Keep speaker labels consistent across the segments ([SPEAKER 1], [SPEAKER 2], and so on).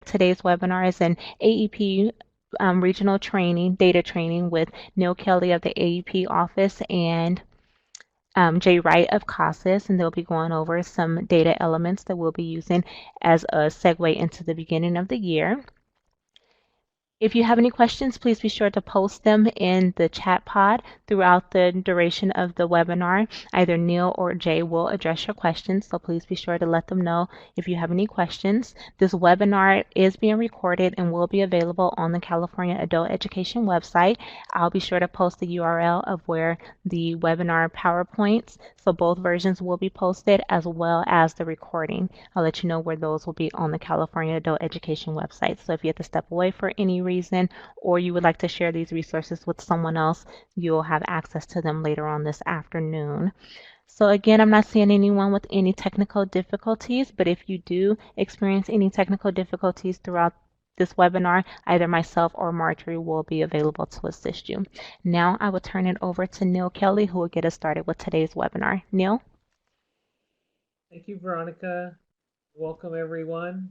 [SPEAKER 1] today's webinar is an AEP regional training, data training with Neil Kelly of the AEP office and Jay Wright of CASAS, and they'll be going over some data elements that we'll be using as a segue into the beginning of the year. If you have any questions, please be sure to post them in the chat pod throughout the duration of the webinar. Either Neil or Jay will address your questions, so please be sure to let them know if you have any questions. This webinar is being recorded and will be available on the California Adult Education website. I'll be sure to post the URL of where the webinar PowerPoints, so both versions will be posted as well as the recording. I'll let you know where those will be on the California Adult Education website. So if you have to step away for any reason or you would like to share these resources with someone else, you'll have access to them later on this afternoon. So again, I'm not seeing anyone with any technical difficulties, but if you do experience any technical difficulties throughout this webinar, either myself or Marjorie will be available to assist you. Now I will turn it over to Neil Kelly, who will get us started with today's webinar. Neil?
[SPEAKER 2] Thank you, Veronica. Welcome, everyone.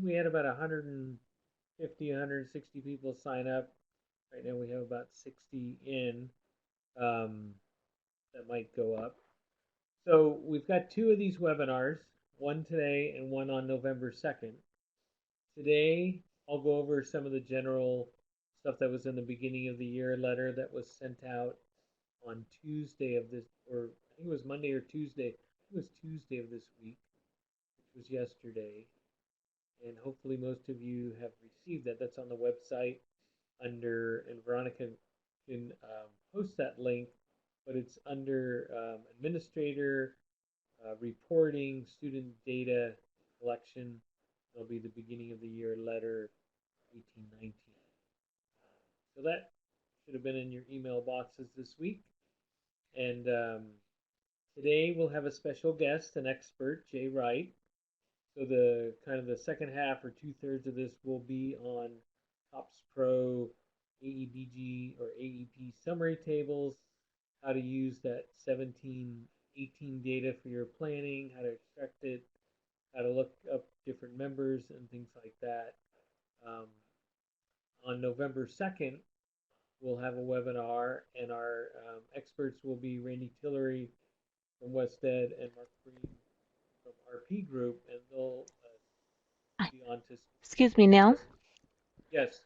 [SPEAKER 2] We had about 150, 160 people sign up. Right now we have about 60 in. That might go up. So we've got two of these webinars, one today and one on November 2nd. Today, I'll go over some of the general stuff that was in the beginning of the year letter that was sent out on Tuesday of this, or I think it was Monday or Tuesday. It was Tuesday of this week, which was yesterday. And hopefully most of you have received that. That's on the website under, and Veronica can post that link, but it's under Administrator, Reporting, Student Data Collection. It'll be the beginning of the year letter 1819. So that should have been in your email boxes this week. And today we'll have a special guest, an expert, Jay Wright. So the kind of the second half or 2/3 of this will be on TOPS Pro, AEBG or AEP summary tables, how to use that 17-18 data for your planning, how to extract it, how to look up different members and things like that. On November 2nd, we'll have a webinar, and our experts will be Randy Tillery from WestEd and Mark Green from RP Group, and they'll be on to.
[SPEAKER 1] Excuse me, Neil.
[SPEAKER 2] Yes.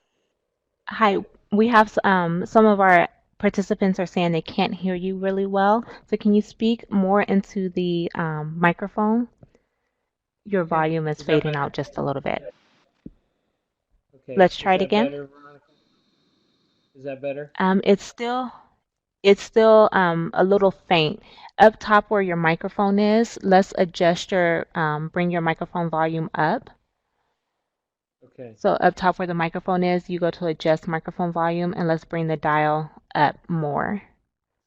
[SPEAKER 1] Hi, we have some of our participants are saying they can't hear you really well. So can you speak more into the microphone? Your volume is fading out just a little bit.
[SPEAKER 2] Okay.
[SPEAKER 1] Let's try it again.
[SPEAKER 2] Better, Veronica? Is that better?
[SPEAKER 1] It's still a little faint. Up top where your microphone is, let's adjust your bring your microphone volume up.
[SPEAKER 2] Okay.
[SPEAKER 1] So up top where the microphone is, you go to adjust microphone volume, and let's bring the dial up more,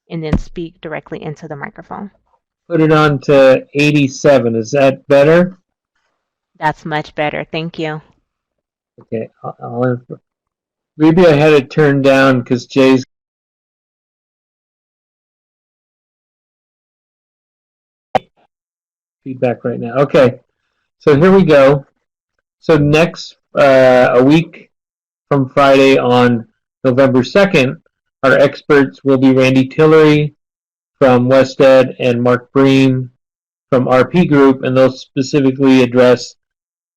[SPEAKER 1] and then speak directly into the microphone.
[SPEAKER 2] Put it on to 87. Is that better?
[SPEAKER 1] That's much better. Thank you.
[SPEAKER 2] Okay. Maybe I had it turned down because Jay's feedback right now. Okay. So here we go. So next, a week from Friday on November 2nd, our experts will be Randy Tillery from WestEd and Mark Breen from RP Group, and they'll specifically address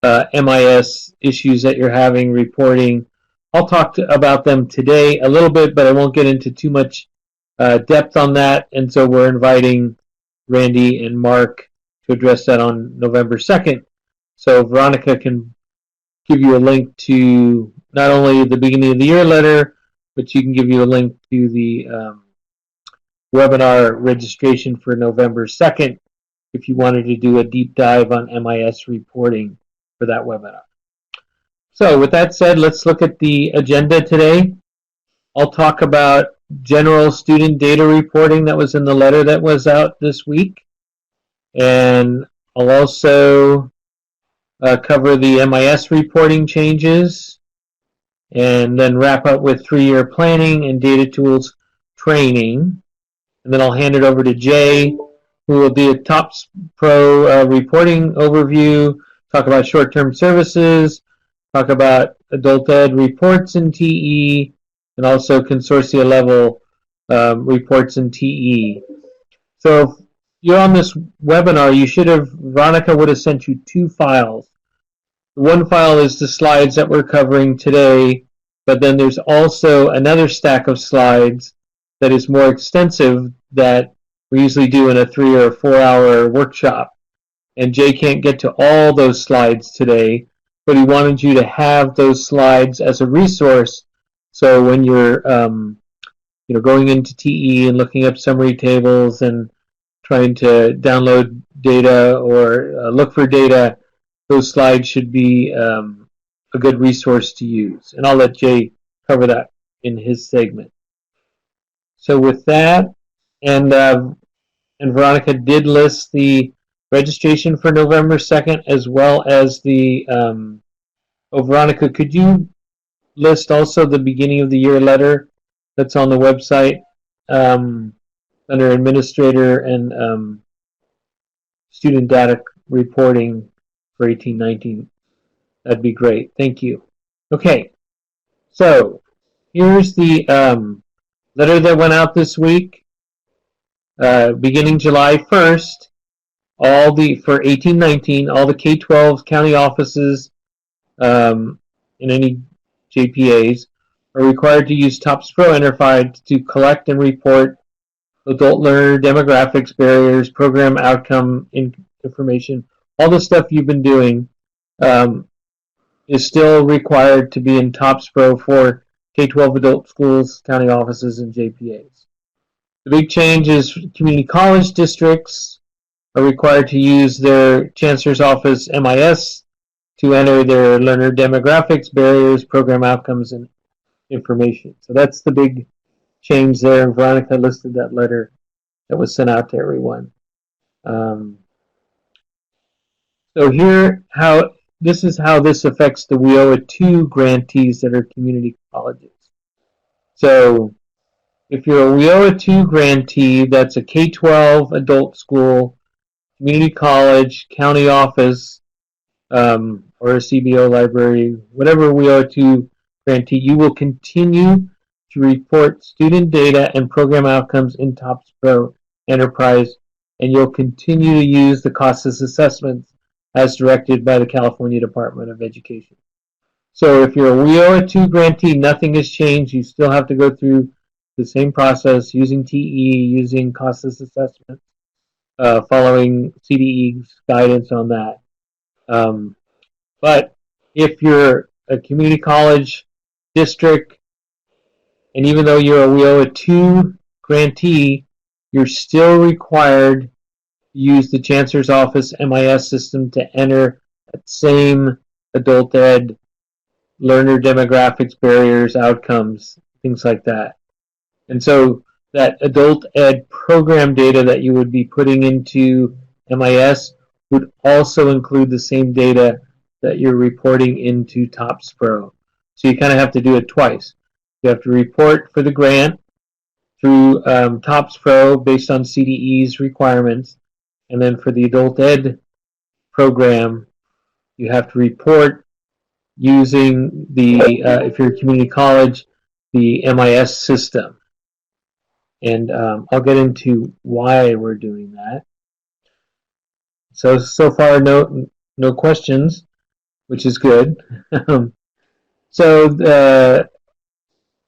[SPEAKER 2] MIS issues that you're having reporting. I'll talk about them today a little bit, but I won't get into too much depth on that, and so we're inviting Randy and Mark to address that on November 2nd. So Veronica can give you a link to not only the beginning of the year letter, but she can give you a link to the webinar registration for November 2nd if you wanted to do a deep dive on MIS reporting for that webinar. So with that said, let's look at the agenda today. I'll talk about general student data reporting that was in the letter that was out this week. And I'll also cover the MIS reporting changes, and then wrap up with 3-year planning and data tools training. And then I'll hand it over to Jay, who will do a TOPS Pro reporting overview, talk about short-term services, talk about adult ed reports in TE, and also consortia level reports in TE. So if you're on this webinar, Veronica would have sent you two files. One file is the slides that we're covering today, but then there's also another stack of slides that is more extensive that we usually do in a 3 or 4 hour workshop. And Jay can't get to all those slides today, but he wanted you to have those slides as a resource. So when you're going into TE and looking up summary tables and trying to download data or look for data, those slides should be a good resource to use. And I'll let Jay cover that in his segment. So with that, and Veronica did list the registration for November 2nd as well as the, Veronica, could you list also the beginning of the year letter that's on the website under administrator and student data reporting for 1819? That'd be great. Thank you. Okay, so here's the letter that went out this week, beginning July 1st. For 1819, all the K-12 county offices and any JPAs are required to use TOPS Pro Enterprise to collect and report adult learner demographics, barriers, program outcome information. All the stuff you've been doing is still required to be in TOPS Pro for K-12 adult schools, county offices, and JPAs. The big change is community college districts are required to use their Chancellor's Office MIS to enter their learner demographics, barriers, program outcomes, and information. So that's the big change there, and Veronica listed that letter that was sent out to everyone. So this is how this affects the WIOA 2 grantees that are community colleges. So if you're a WIOA 2 grantee, that's a K-12 adult school, community college, county office, or a CBO library, whatever WIOA 2 grantee, you will continue to report student data and program outcomes in TOPS Pro Enterprise, and you'll continue to use the costless assessments as directed by the California Department of Education. So if you're a WIOA 2 grantee, nothing has changed. You still have to go through the same process using TE, using costless assessment, following CDE's guidance on that. But if you're a community college district, and even though you're a WIOA 2 grantee, you're still required to use the Chancellor's Office MIS system to enter that same adult ed learner demographics, barriers, outcomes, things like that. And so that adult ed program data that you would be putting into MIS would also include the same data that you're reporting into TOPS Pro. So you kind of have to do it twice. You have to report for the grant through TOPS Pro based on CDE's requirements, and then for the adult ed program, you have to report using if you're a community college, the MIS system. And I'll get into why we're doing that. So far, no questions, which is good. So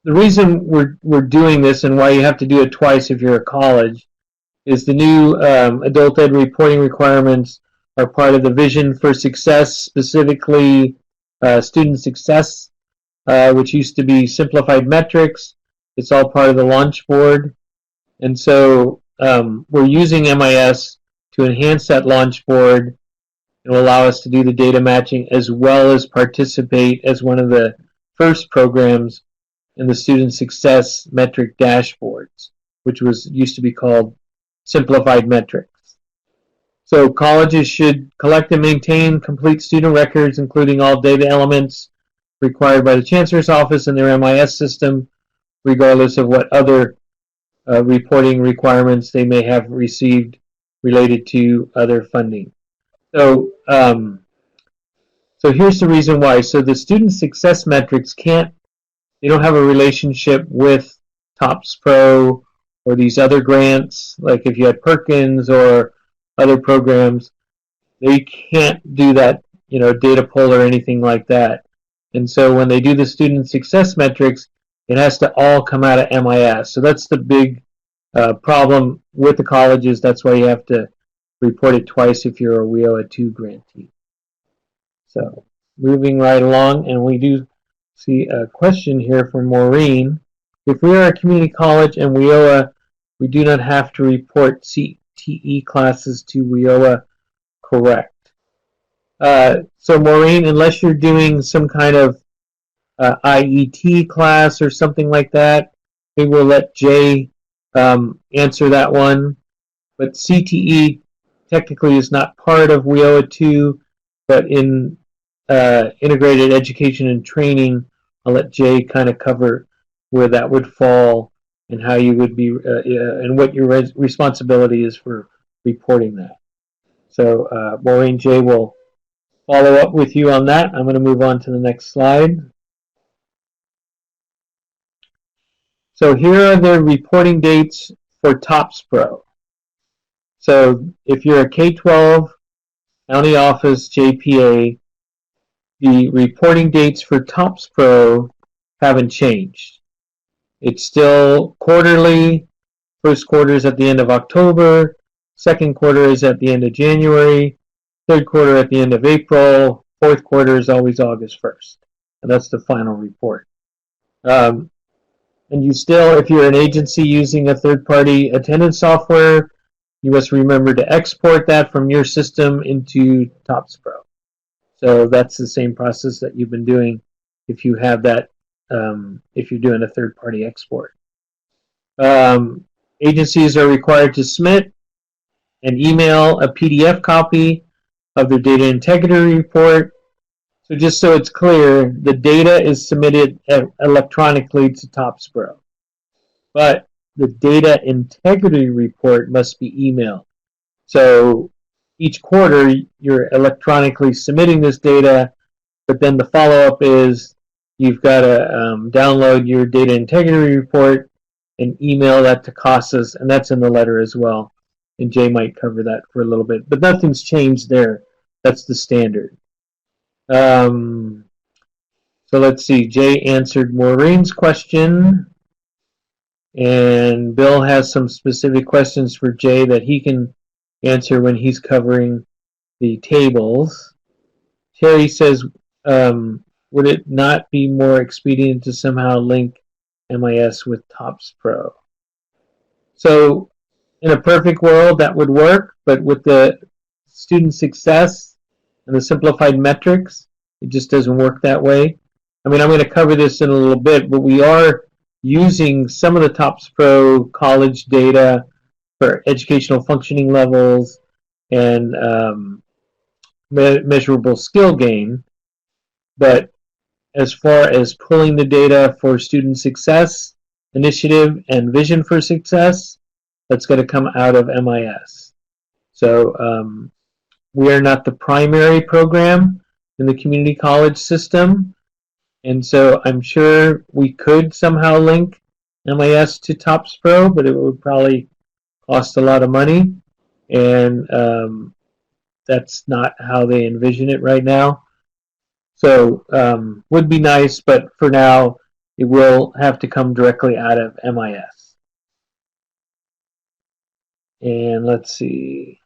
[SPEAKER 2] the reason we're doing this and why you have to do it twice if you're a college is the new adult ed reporting requirements are part of the Vision for Success, specifically student success, which used to be simplified metrics. It's all part of the launch board. And so we're using MIS to enhance that launch board and will allow us to do the data matching as well as participate as one of the first programs in the student success metric dashboards, which used to be called simplified metrics. So colleges should collect and maintain complete student records, including all data elements required by the Chancellor's Office and their MIS system, regardless of what other reporting requirements they may have received related to other funding. So So here's the reason why. So the student success metrics they don't have a relationship with TOPS Pro or these other grants, like if you had Perkins or other programs, they can't do that, data pull or anything like that. And so when they do the student success metrics, it has to all come out of MIS. So that's the big problem with the colleges. That's why you have to report it twice if you're a WIOA 2 grantee. So moving right along, and we do see a question here from Maureen. If we are a community college and WIOA, we do not have to report CTE classes to WIOA, correct? So Maureen, unless you're doing some kind of IET class or something like that, we will let Jay answer that one. But CTE technically is not part of WIOA 2, but in integrated education and training, I'll let Jay kind of cover where that would fall and how you would be and what your responsibility is for reporting that. So Maureen, Jay will follow up with you on that. I'm going to move on to the next slide. So here are the reporting dates for TOPS Pro. So if you're a K-12 county office JPA, the reporting dates for TOPS Pro haven't changed. It's still quarterly. First quarter is at the end of October. Second quarter is at the end of January. Third quarter at the end of April. Fourth quarter is always August 1st. And that's the final report. And you still, if you're an agency using a third-party attendance software, you must remember to export that from your system into TOPS Pro. So that's the same process that you've been doing if you have that, if you're doing a third-party export. Agencies are required to submit and email a PDF copy of their data integrity report. So just so it's clear, the data is submitted electronically to TOPS Pro. But the data integrity report must be emailed. So each quarter, you're electronically submitting this data, but then the follow-up is you've got to download your data integrity report and email that to CASAS, and that's in the letter as well. And Jay might cover that for a little bit, but nothing's changed there. That's the standard. So let's see. Jay answered Maureen's question, and Bill has some specific questions for Jay that he can answer when he's covering the tables. Terry says, would it not be more expedient to somehow link MIS with TOPS Pro? So in a perfect world, that would work, but with the student success and the simplified metrics, it just doesn't work that way. I mean, I'm going to cover this in a little bit, but we are using some of the TOPS Pro college data for educational functioning levels and measurable skill gain. But as far as pulling the data for student success initiative and vision for success, that's going to come out of MIS. So we are not the primary program in the community college system. And so I'm sure we could somehow link MIS to TOPS Pro, but it would probably cost a lot of money. And that's not how they envision it right now. So would be nice, but for now, it will have to come directly out of MIS. And let's see.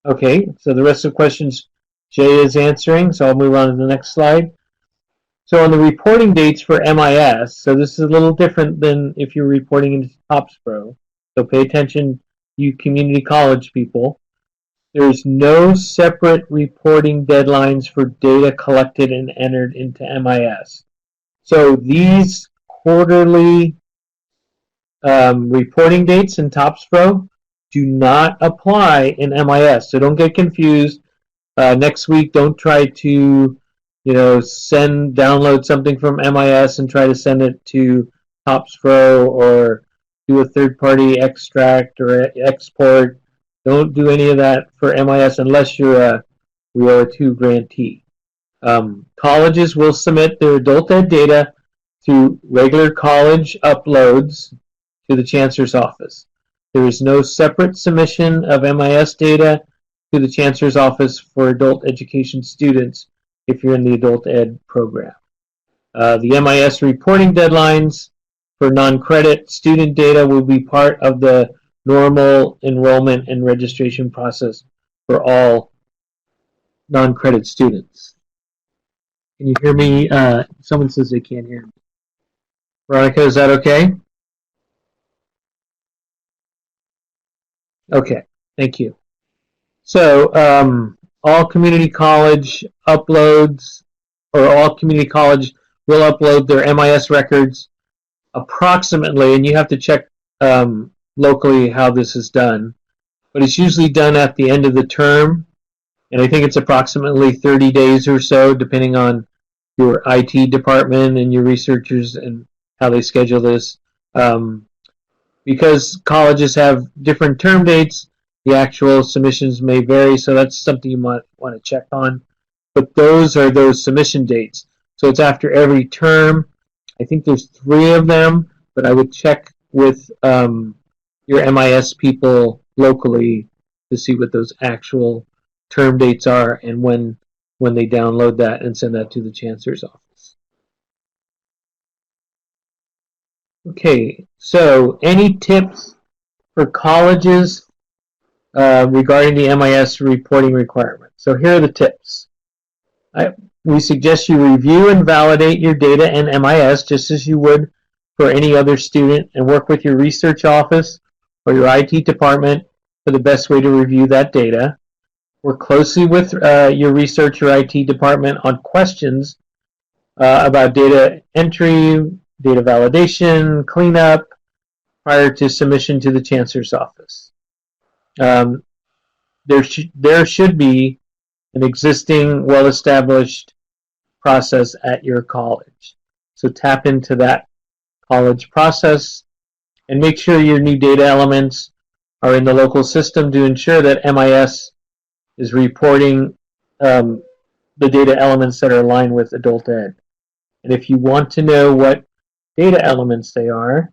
[SPEAKER 2] Okay, so the rest of the questions Jay is answering, so I'll move on to the next slide. So on the reporting dates for MIS, so this is a little different than if you're reporting into TOPS Pro. So pay attention, you community college people. There's no separate reporting deadlines for data collected and entered into MIS. So these quarterly reporting dates in TOPS Pro do not apply in MIS. So don't get confused. Next week, don't try to download something from MIS and try to send it to TOPS Pro or do a third-party extract or export. Don't do any of that for MIS unless you're a WIOA 2 grantee. Colleges will submit their adult ed data through regular college uploads to the Chancellor's office. There is no separate submission of MIS data to the Chancellor's office for adult education students if you're in the adult ed program. The MIS reporting deadlines for non-credit student data will be part of the normal enrollment and registration process for all non-credit students. Can you hear me? Someone says they can't hear me. Veronica, is that okay? Okay, thank you. So all community college uploads, or all community college will upload their MIS records approximately, and you have to check locally how this is done, but it's usually done at the end of the term, and I think it's approximately 30 days or so, depending on your IT department and your researchers and how they schedule this. Because colleges have different term dates, the actual submissions may vary, so that's something you might want to check on. But those are those submission dates. So it's after every term. I think there's 3 of them, but I would check with your MIS people locally to see what those actual term dates are and when they download that and send that to the Chancellor's office. Okay, so any tips for colleges regarding the MIS reporting requirement? So here are the tips. We suggest you review and validate your data in MIS just as you would for any other student, and work with your research office or your IT department for the best way to review that data. Work closely with your research or IT department on questions about data entry, data validation, cleanup, prior to submission to the Chancellor's office. There should be an existing, well-established process at your college. So tap into that college process and make sure your new data elements are in the local system to ensure that MIS is reporting the data elements that are aligned with adult ed. And if you want to know what data elements they are,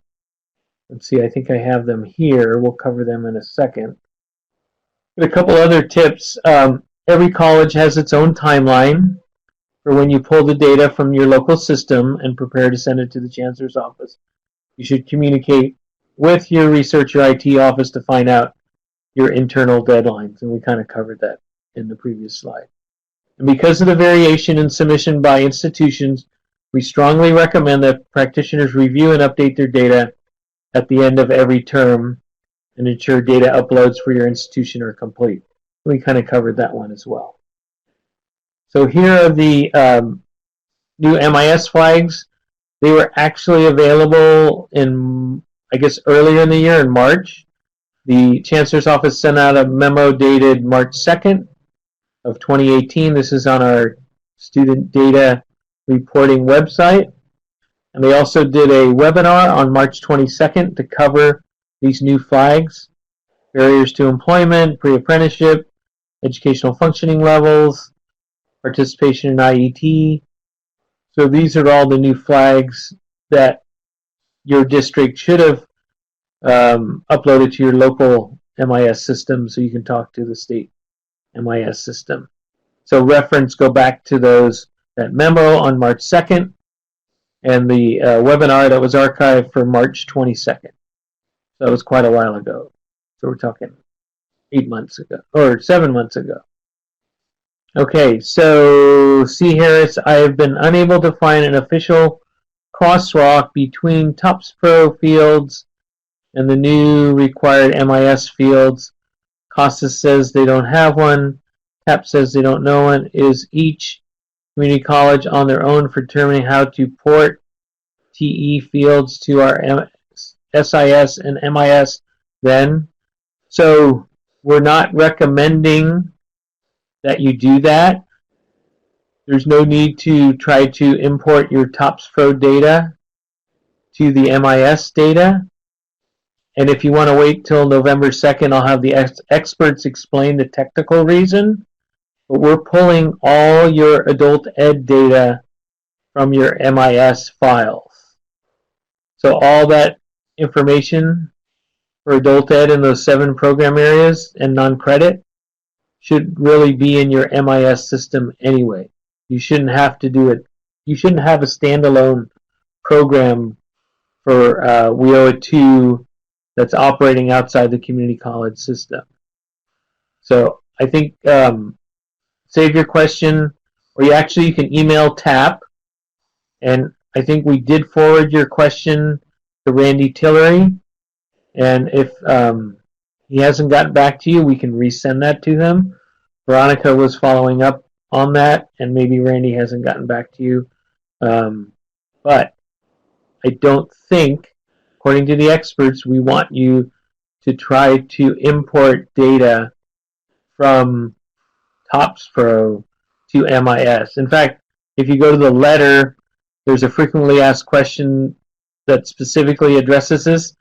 [SPEAKER 2] let's see, I think I have them here. We'll cover them in a second. But a couple other tips. Every college has its own timeline for when you pull the data from your local system and prepare to send it to the Chancellor's office. You should communicate with your research or IT office to find out your internal deadlines, and we kind of covered that in the previous slide. And because of the variation in submission by institutions, we strongly recommend that practitioners review and update their data at the end of every term and ensure data uploads for your institution are complete. We kind of covered that one as well. So here are the new MIS flags. They were actually available in, I guess, earlier in the year, in March. The Chancellor's Office sent out a memo dated March 2nd of 2018. This is on our student data reporting website. And they also did a webinar on March 22nd to cover these new flags: barriers to employment, pre-apprenticeship, educational functioning levels, participation in IET. So these are all the new flags that your district should have uploaded to your local MIS system so you can talk to the state MIS system. So go back to that memo on March 2nd and the webinar that was archived for March 22nd. So that was quite a while ago. So we're talking 8 months ago, or 7 months ago. Okay, so C. Harris, I have been unable to find an official crosswalk between TOPS Pro fields and the new required MIS fields. Costas says they don't have one. TAP says they don't know one. Is each community college on their own for determining how to port TE fields to our SIS and MIS then? So we're not recommending that you do that. There's no need to try to import your TOPS Pro data to the MIS data. And if you want to wait till November 2nd, I'll have the experts explain the technical reason but we're pulling all your adult ed data from your MIS files. So all that information for adult ed in those 7 program areas and non-credit should really be in your MIS system anyway. You shouldn't have to do it. You shouldn't have a standalone program for WIOA 2 that's operating outside the community college system. So I think save your question, or you can email TAP, and I think we did forward your question to Randy Tillery, and if he hasn't gotten back to you, we can resend that to him. Veronica was following up on that, and maybe Randy hasn't gotten back to you. But I don't think, according to the experts, we want you to try to import data from TOPS Pro to MIS. In fact, if you go to the letter, there's a frequently asked question that specifically addresses this,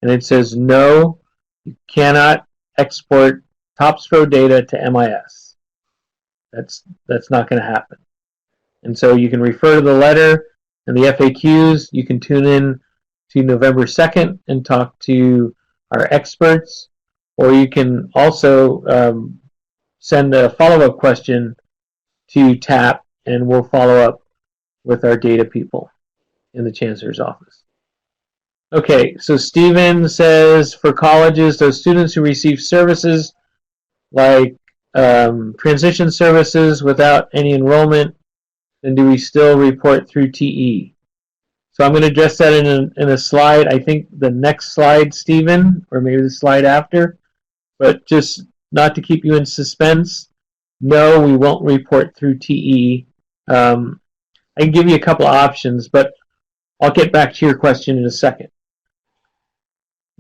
[SPEAKER 2] and it says, no, you cannot export TOPS Pro data to MIS. That's not going to happen. And so you can refer to the letter and the FAQs. You can tune in to November 2nd and talk to our experts, or you can also send a follow-up question to TAP, and we'll follow up with our data people in the Chancellor's office. Okay, so Stephen says, for colleges, those students who receive services like transition services without any enrollment, then do we still report through TE? So I'm going to address that in a slide. I think the next slide, Stephen, or maybe the slide after. But just not to keep you in suspense, no, we won't report through TE. I can give you a couple of options, but I'll get back to your question in a second.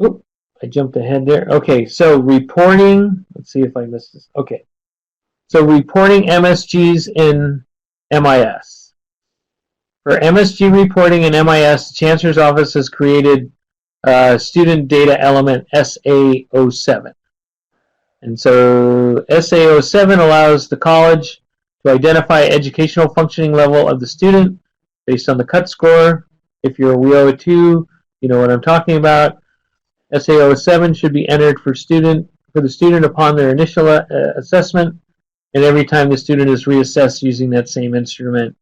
[SPEAKER 2] Oop, I jumped ahead there. Okay, so reporting. Let's see if I missed this. Okay. So reporting MSGs in MIS. For MSG reporting in MIS, the Chancellor's Office has created student data element SA07. And so SA07 allows the college to identify educational functioning level of the student based on the cut score. If you're a WIOA 2, you know what I'm talking about. SA07 should be entered for the student upon their initial assessment, and every time the student is reassessed using that same instrument.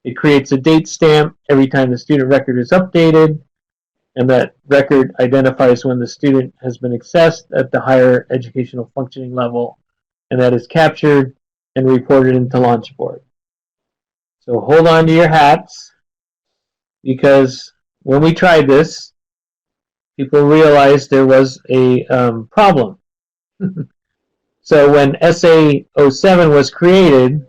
[SPEAKER 2] It creates a date stamp every time the student record is updated, and that record identifies when the student has been assessed at the higher educational functioning level, and that is captured and reported into Launchboard. So hold on to your hats, because when we tried this, people realized there was a problem. So when SA07 was created,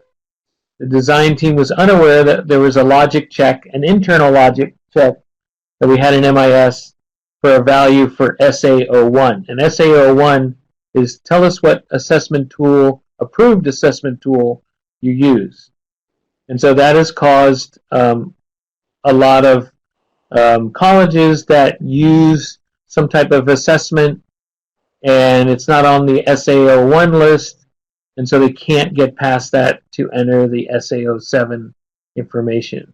[SPEAKER 2] the design team was unaware that there was a logic check, an internal logic check that we had in MIS for a value for SA01. And SA01 is tell us what assessment tool, approved assessment tool you use. And so that has caused a lot of colleges that use some type of assessment, and it's not on the SA01 list, and so they can't get past that to enter the SA07 information.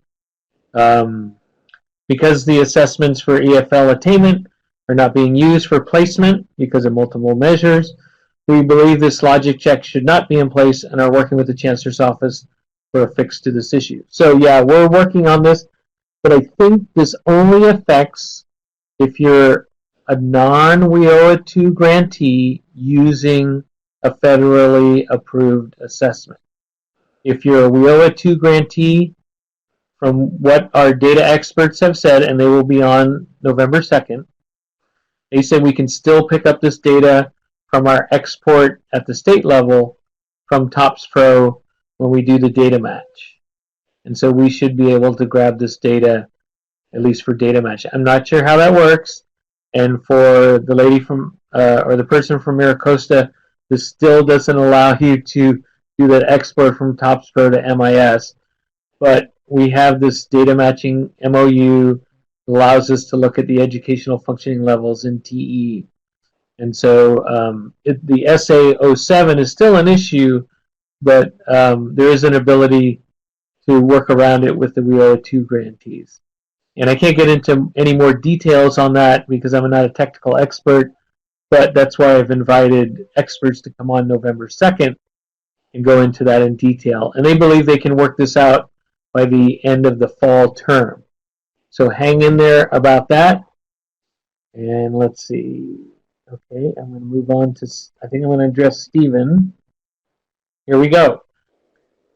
[SPEAKER 2] Because the assessments for EFL attainment are not being used for placement because of multiple measures, we believe this logic check should not be in place and are working with the Chancellor's Office for a fix to this issue. So yeah, we're working on this, but I think this only affects if you're a non-WIOA 2 grantee using a federally approved assessment. If you're a WIOA 2 grantee, from what our data experts have said, and they will be on November 2nd, they said we can still pick up this data from our export at the state level from TOPS Pro when we do the data match. And so we should be able to grab this data, at least for data match. I'm not sure how that works. And for the lady from, or the person from Miracosta, this still doesn't allow you to do that export from TOPS Pro to MIS. But we have this data matching MOU that allows us to look at the educational functioning levels in TE. And so the SA07 is still an issue but there is an ability to work around it with the WIOA 2 grantees. And I can't get into any more details on that because I'm not a technical expert, but that's why I've invited experts to come on November 2nd and go into that in detail. And they believe they can work this out by the end of the fall term. So hang in there about that. And let's see. Okay, I'm going to move on to, I think I'm going to address Stephen. Here we go.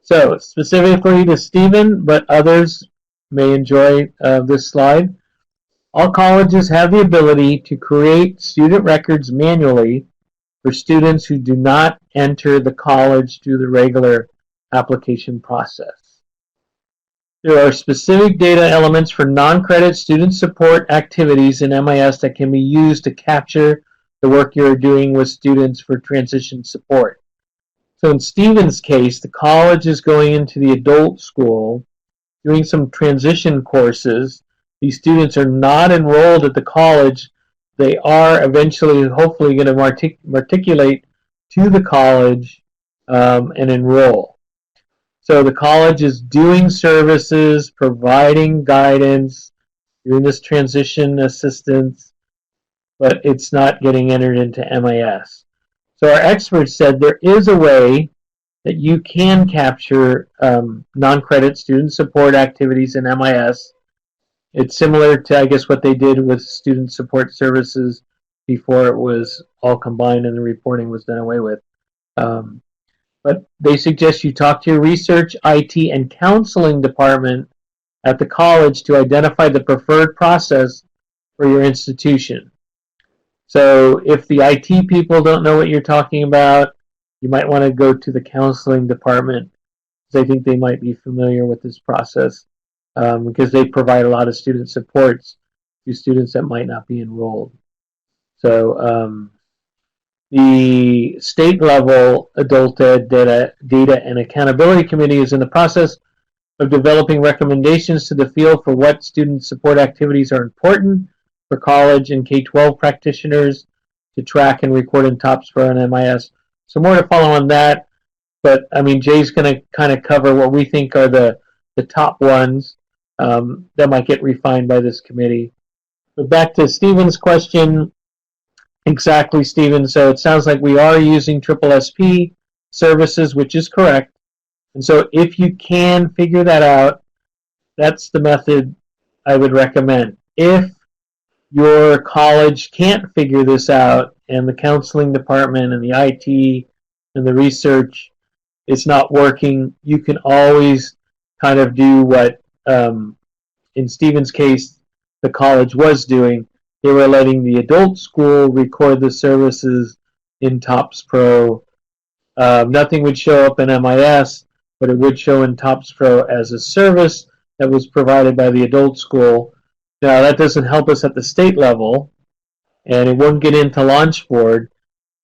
[SPEAKER 2] So specifically to Stephen, but others may enjoy this slide. All colleges have the ability to create student records manually for students who do not enter the college through the regular application process. There are specific data elements for non-credit student support activities in MIS that can be used to capture the work you're doing with students for transition support. So in Stephen's case, the college is going into the adult school, doing some transition courses. These students are not enrolled at the college. They are eventually, hopefully, going to matriculate to the college and enroll. So the college is doing services, providing guidance, doing this transition assistance, but it's not getting entered into MIS. So our experts said there is a way that you can capture non-credit student support activities in MIS. It's similar to, I guess, what they did with student support services before it was all combined and the reporting was done away with. But they suggest you talk to your research, IT, and counseling department at the college to identify the preferred process for your institution. So if the IT people don't know what you're talking about, you might want to go to the counseling department because I think they might be familiar with this process because they provide a lot of student supports to students that might not be enrolled. So the state level adult ed data and accountability committee is in the process of developing recommendations to the field for what student support activities are important for college and K-12 practitioners to track and record in TOPS-Pro and MIS. So more to follow on that, but I mean Jay's going to kind of cover what we think are the top ones that might get refined by this committee. But back to Stephen's question. Exactly, Stephen. So it sounds like we are using SSSP services, which is correct. And so if you can figure that out, that's the method I would recommend. If your college can't figure this out and the counseling department and the IT and the research is not working, you can always kind of do what, in Stephen's case, the college was doing. They were letting the adult school record the services in TOPS-Pro. Nothing would show up in MIS, but it would show in TOPS-Pro as a service that was provided by the adult school. Now, that doesn't help us at the state level, and it won't get into Launch Board,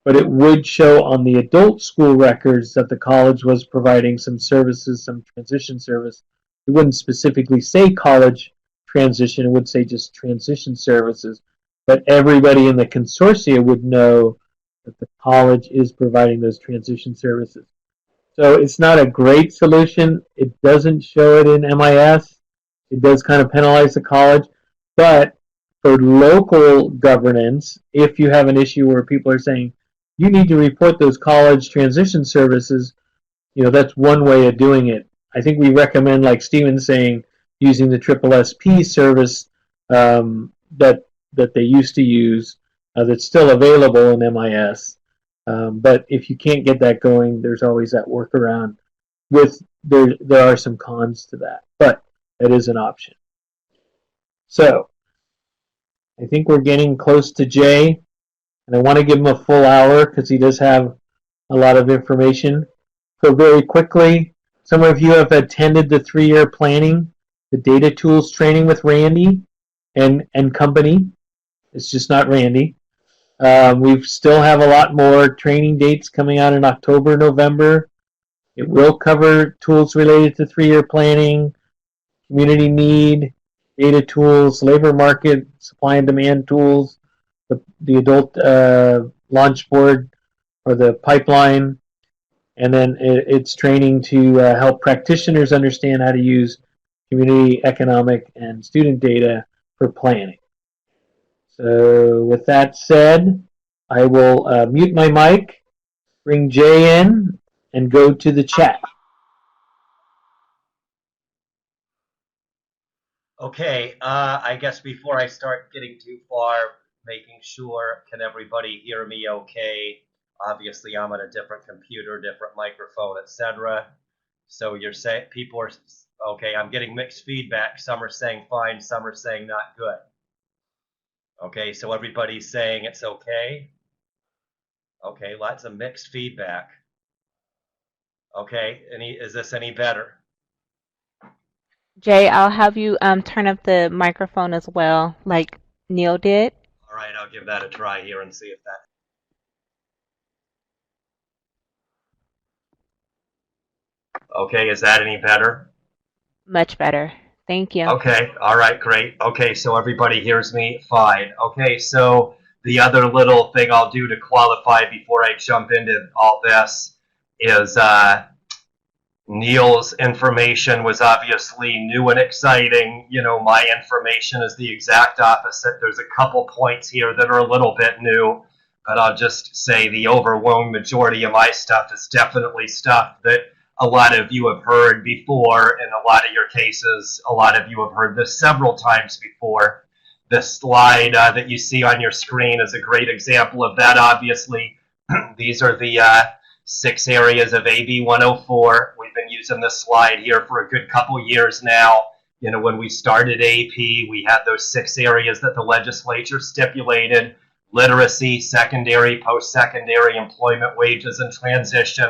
[SPEAKER 2] but it would show on the adult school records that the college was providing some services, some transition service. It wouldn't specifically say college transition, it would say just transition services, but everybody in the consortia would know that the college is providing those transition services. So it's not a great solution. It doesn't show it in MIS. It does kind of penalize the college, but for local governance, if you have an issue where people are saying you need to report those college transition services, that's one way of doing it. I think we recommend, like Stephen's saying, using the SSSP service that they used to use that's still available in MIS. But if you can't get that going, there's always that workaround. There are some cons to that, but that is an option. So I think we're getting close to Jay, and I want to give him a full hour because he does have a lot of information. So very quickly, some of you have attended the 3-year planning, the data tools training with Randy and company. It's just not Randy. We still have a lot more training dates coming out in October, November. It will cover tools related to 3-year planning, community need, data tools, labor market, supply and demand tools, the adult launch board or the pipeline, And then it's training to help practitioners understand how to use community, economic, and student data for planning. So with that said, I will mute my mic, bring Jay in, and go to the chat.
[SPEAKER 3] Okay, I guess before I start getting too far, making sure, can everybody hear me okay? Obviously, I'm on a different computer, different microphone, etc. So you're saying people are okay. I'm getting mixed feedback. Some are saying fine, some are saying not good. Okay, so everybody's saying it's okay. Okay, lots of mixed feedback. Okay, is this any better?
[SPEAKER 1] Jay, I'll have you turn up the microphone as well, like Neil did.
[SPEAKER 3] All right, I'll give that a try here and see if that. Okay, is that any better?
[SPEAKER 1] Much better. Thank you.
[SPEAKER 3] Okay, all right, great. Okay, so everybody hears me fine. Okay, so the other little thing I'll do to qualify before I jump into all this is Neil's information was obviously new and exciting. You know, my information is the exact opposite. There's a couple points here that are a little bit new, but I'll just say the overwhelming majority of my stuff is definitely stuff that a lot of you have heard before. In a lot of your cases, a lot of you have heard this several times before. This slide that you see on your screen is a great example of that, obviously. These are the 6 areas of AB 104. We've been using this slide here for a good couple years now. You know, when we started AP, we had those 6 areas that the legislature stipulated: literacy, secondary, post-secondary, employment, wages, and transition.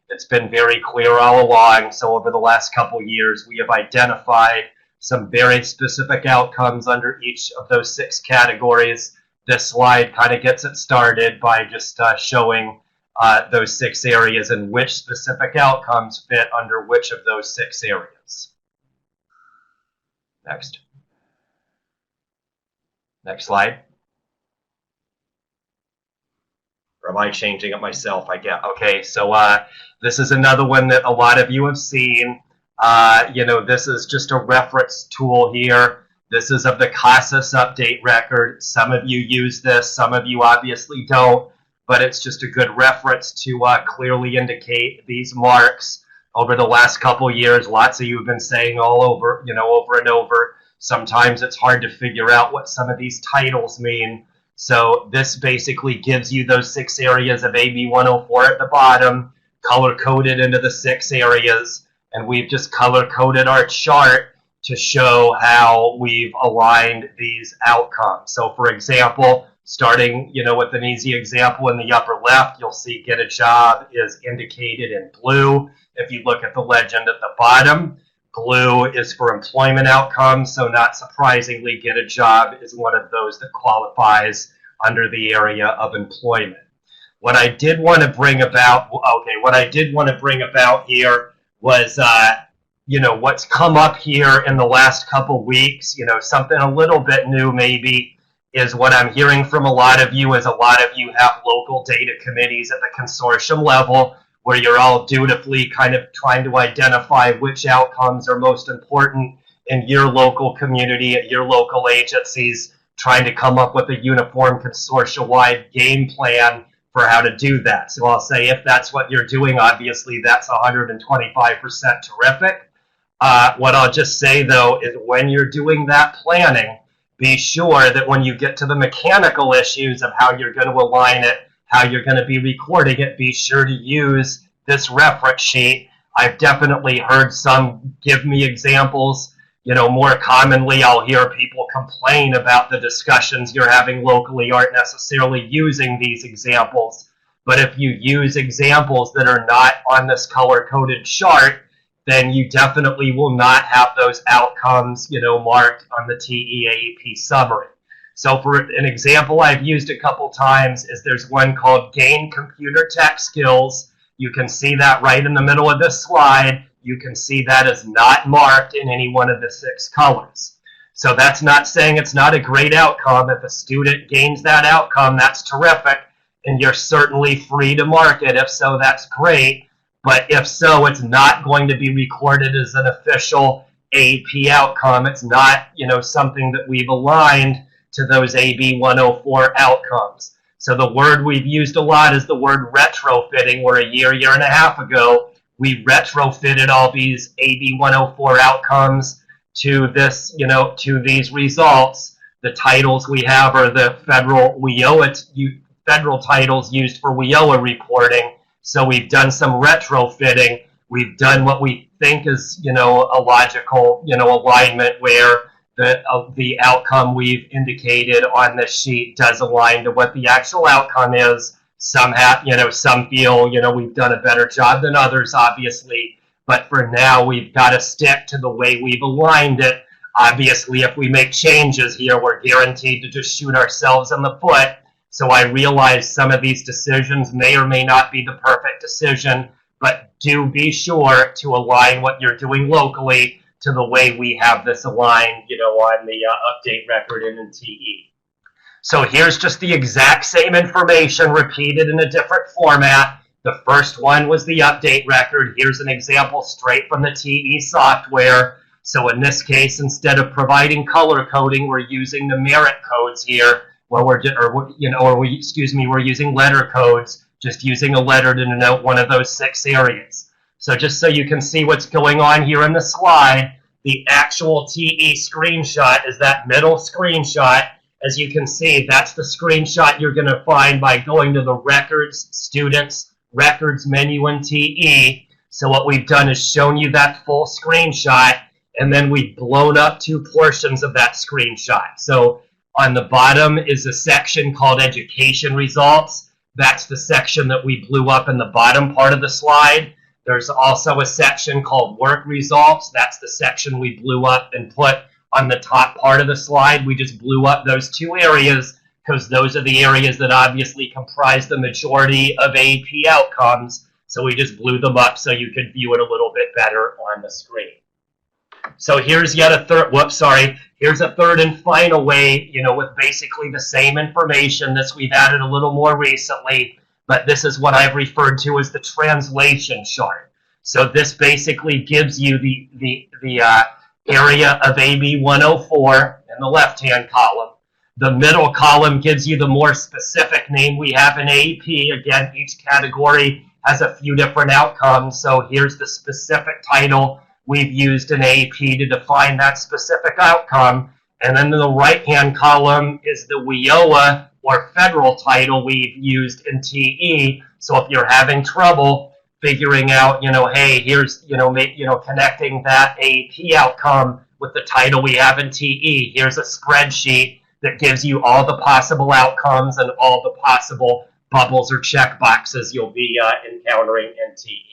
[SPEAKER 3] It's been very clear all along. So over the last couple years, we have identified some very specific outcomes under each of those 6 categories. This slide kind of gets it started by just showing those 6 areas and which specific outcomes fit under which of those 6 areas. Next. Next slide. Or am I changing it myself? I get. Okay, so this is another one that a lot of you have seen. You know, this is just a reference tool here. This is of the CASAS update record. Some of you use this, some of you obviously don't, but it's just a good reference to clearly indicate these marks. Over the last couple years, lots of you have been saying all over, you know, over and over. Sometimes it's hard to figure out what some of these titles mean. So this basically gives you those 6 areas of AB 104 at the bottom, color-coded into the 6 areas, and we've just color-coded our chart to show how we've aligned these outcomes. So for example, starting, you know, with an easy example in the upper left, you'll see get a job is indicated in blue. If you look at the legend at the bottom, blue is for employment outcomes, so not surprisingly, get a job is one of those that qualifies under the area of employment. What I did want to bring about, here was, you know, what's come up here in the last couple weeks, you know, something a little bit new maybe, is what I'm hearing from a lot of you is a lot of you have local data committees at the consortium level where you're all dutifully kind of trying to identify which outcomes are most important in your local community, at your local agencies, trying to come up with a uniform consortia-wide game plan for how to do that. So I'll say if that's what you're doing, obviously that's 125% terrific. What I'll just say, though, is when you're doing that planning, be sure that when you get to the mechanical issues of how you're going to align it, how you're going to be recording it, be sure to use this reference sheet. I've definitely heard some give me examples. You know, more commonly, I'll hear people complain about the discussions you're having locally aren't necessarily using these examples. But if you use examples that are not on this color-coded chart, then you definitely will not have those outcomes, you know, marked on the TEAP summary. So for an example I've used a couple times is there's one called Gain Computer Tech Skills. You can see that right in the middle of this slide. You can see that is not marked in any one of the 6 colors. So that's not saying it's not a great outcome. If a student gains that outcome, that's terrific, and you're certainly free to mark it. If so, that's great. But if so, it's not going to be recorded as an official AP outcome. It's not, something that we've aligned to those AB 104 outcomes. So the word we've used a lot is the word retrofitting, where a year and a half ago, we retrofitted all these AB 104 outcomes to this, to these results. The titles we have are the federal federal titles used for WIOA reporting. So we've done some retrofitting. We've done what we think is, a logical, alignment where the outcome we've indicated on this sheet does align to what the actual outcome is. Some have, some feel, we've done a better job than others, obviously. But for now, we've got to stick to the way we've aligned it. Obviously, if we make changes here, we're guaranteed to just shoot ourselves in the foot. So I realize some of these decisions may or may not be the perfect decision, but do be sure to align what you're doing locally to the way we have this aligned, on the update record in TE. So here's just the exact same information repeated in a different format. The first one was the update record. Here's an example straight from the TE software. So in this case, instead of providing color coding, we're using numeric codes here. We're using letter codes, just using a letter to denote one of those 6 areas. So just so you can see what's going on here in the slide, the actual TE screenshot is that middle screenshot. As you can see, that's the screenshot you're going to find by going to the Records, Students, Records menu in TE. So what we've done is shown you that full screenshot, and then we've blown up 2 portions of that screenshot. So on the bottom is a section called Education Results. That's the section that we blew up in the bottom part of the slide. There's also a section called Work Results. That's the section we blew up and put on the top part of the slide. We just blew up those 2 areas because those are the areas that obviously comprise the majority of AP outcomes. So we just blew them up so you could view it a little bit better on the screen. So here's yet a third, here's a third and final way, with basically the same information. This we've added a little more recently, but this is what I've referred to as the translation chart. So this basically gives you the area of AB 104 in the left-hand column. The middle column gives you the more specific name we have in AEP. Again, each category has a few different outcomes. So here's the specific title we've used in AEP to define that specific outcome. And then in the right-hand column is the WIOA or federal title we've used in TE. So if you're having trouble figuring out, hey, here's, connecting that AEP outcome with the title we have in TE, here's a spreadsheet that gives you all the possible outcomes and all the possible bubbles or check boxes you'll be encountering in TE.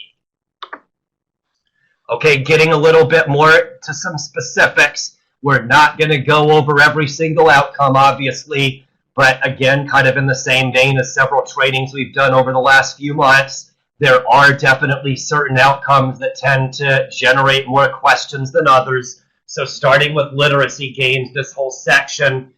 [SPEAKER 3] Okay, getting a little bit more to some specifics. We're not going to go over every single outcome, obviously, but again, kind of in the same vein as several trainings we've done over the last few months, there are definitely certain outcomes that tend to generate more questions than others. So starting with literacy gains, this whole section,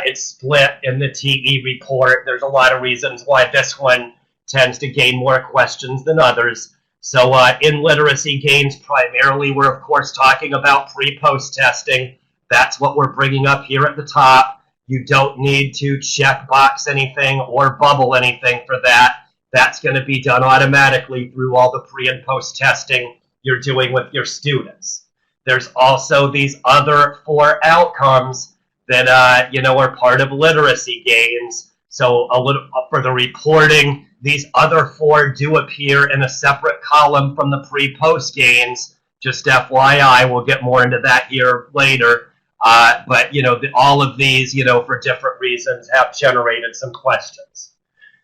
[SPEAKER 3] it's split in the TE report. There's a lot of reasons why this one tends to gain more questions than others. So in literacy gains, primarily, we're, of course, talking about pre-post testing. That's what we're bringing up here at the top. You don't need to check box anything or bubble anything for that. That's going to be done automatically through all the pre and post testing you're doing with your students. There's also these other 4 outcomes that are part of literacy gains. So a little for the reporting, these other 4 do appear in a separate column from the pre-post gains. Just FYI, we'll get more into that here later. But all of these, for different reasons, have generated some questions.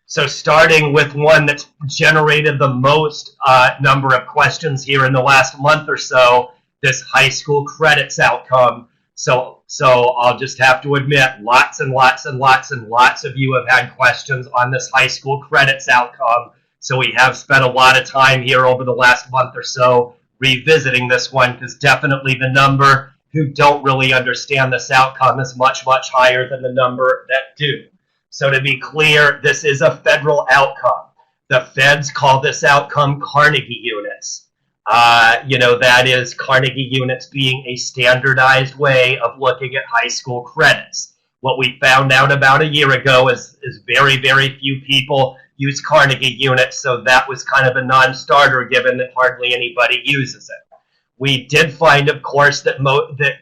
[SPEAKER 3] So starting with one that's generated the most number of questions here in the last month or so, this high school credits outcome. So I'll just have to admit, lots and lots and lots and lots of you have had questions on this high school credits outcome. So we have spent a lot of time here over the last month or so revisiting this one, because definitely the number who don't really understand this outcome is much, much higher than the number that do. So to be clear, this is a federal outcome. The feds call this outcome Carnegie units. That is Carnegie units being a standardized way of looking at high school credits. What we found out about a year ago is very, very few people use Carnegie units, so that was kind of a non-starter given that hardly anybody uses it. We did find, of course, that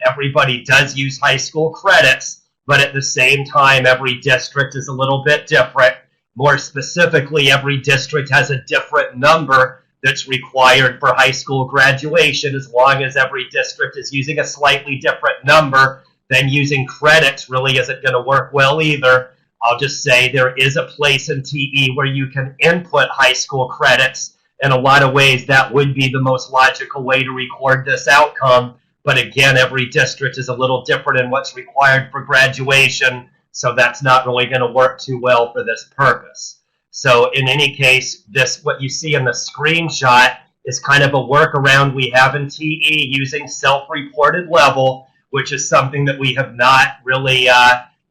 [SPEAKER 3] everybody does use high school credits, but at the same time, every district is a little bit different. More specifically, every district has a different number that's required for high school graduation. As long as every district is using a slightly different number, then using credits really isn't going to work well either. I'll just say there is a place in TE where you can input high school credits. In a lot of ways, that would be the most logical way to record this outcome. But again, every district is a little different in what's required for graduation, so that's not really going to work too well for this purpose. So in any case, what you see in the screenshot is kind of a workaround we have in TE using self-reported level, which is something that we have not really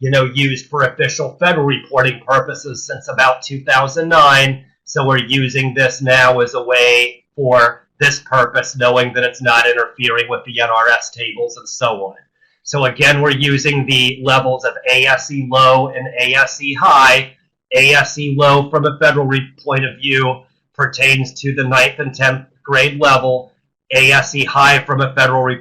[SPEAKER 3] used for official federal reporting purposes since about 2009. So we're using this now as a way for this purpose, knowing that it's not interfering with the NRS tables and so on. So again, we're using the levels of ASE low and ASE high. ASE low from a federal point of view pertains to the 9th and 10th grade level. ASE high from a federal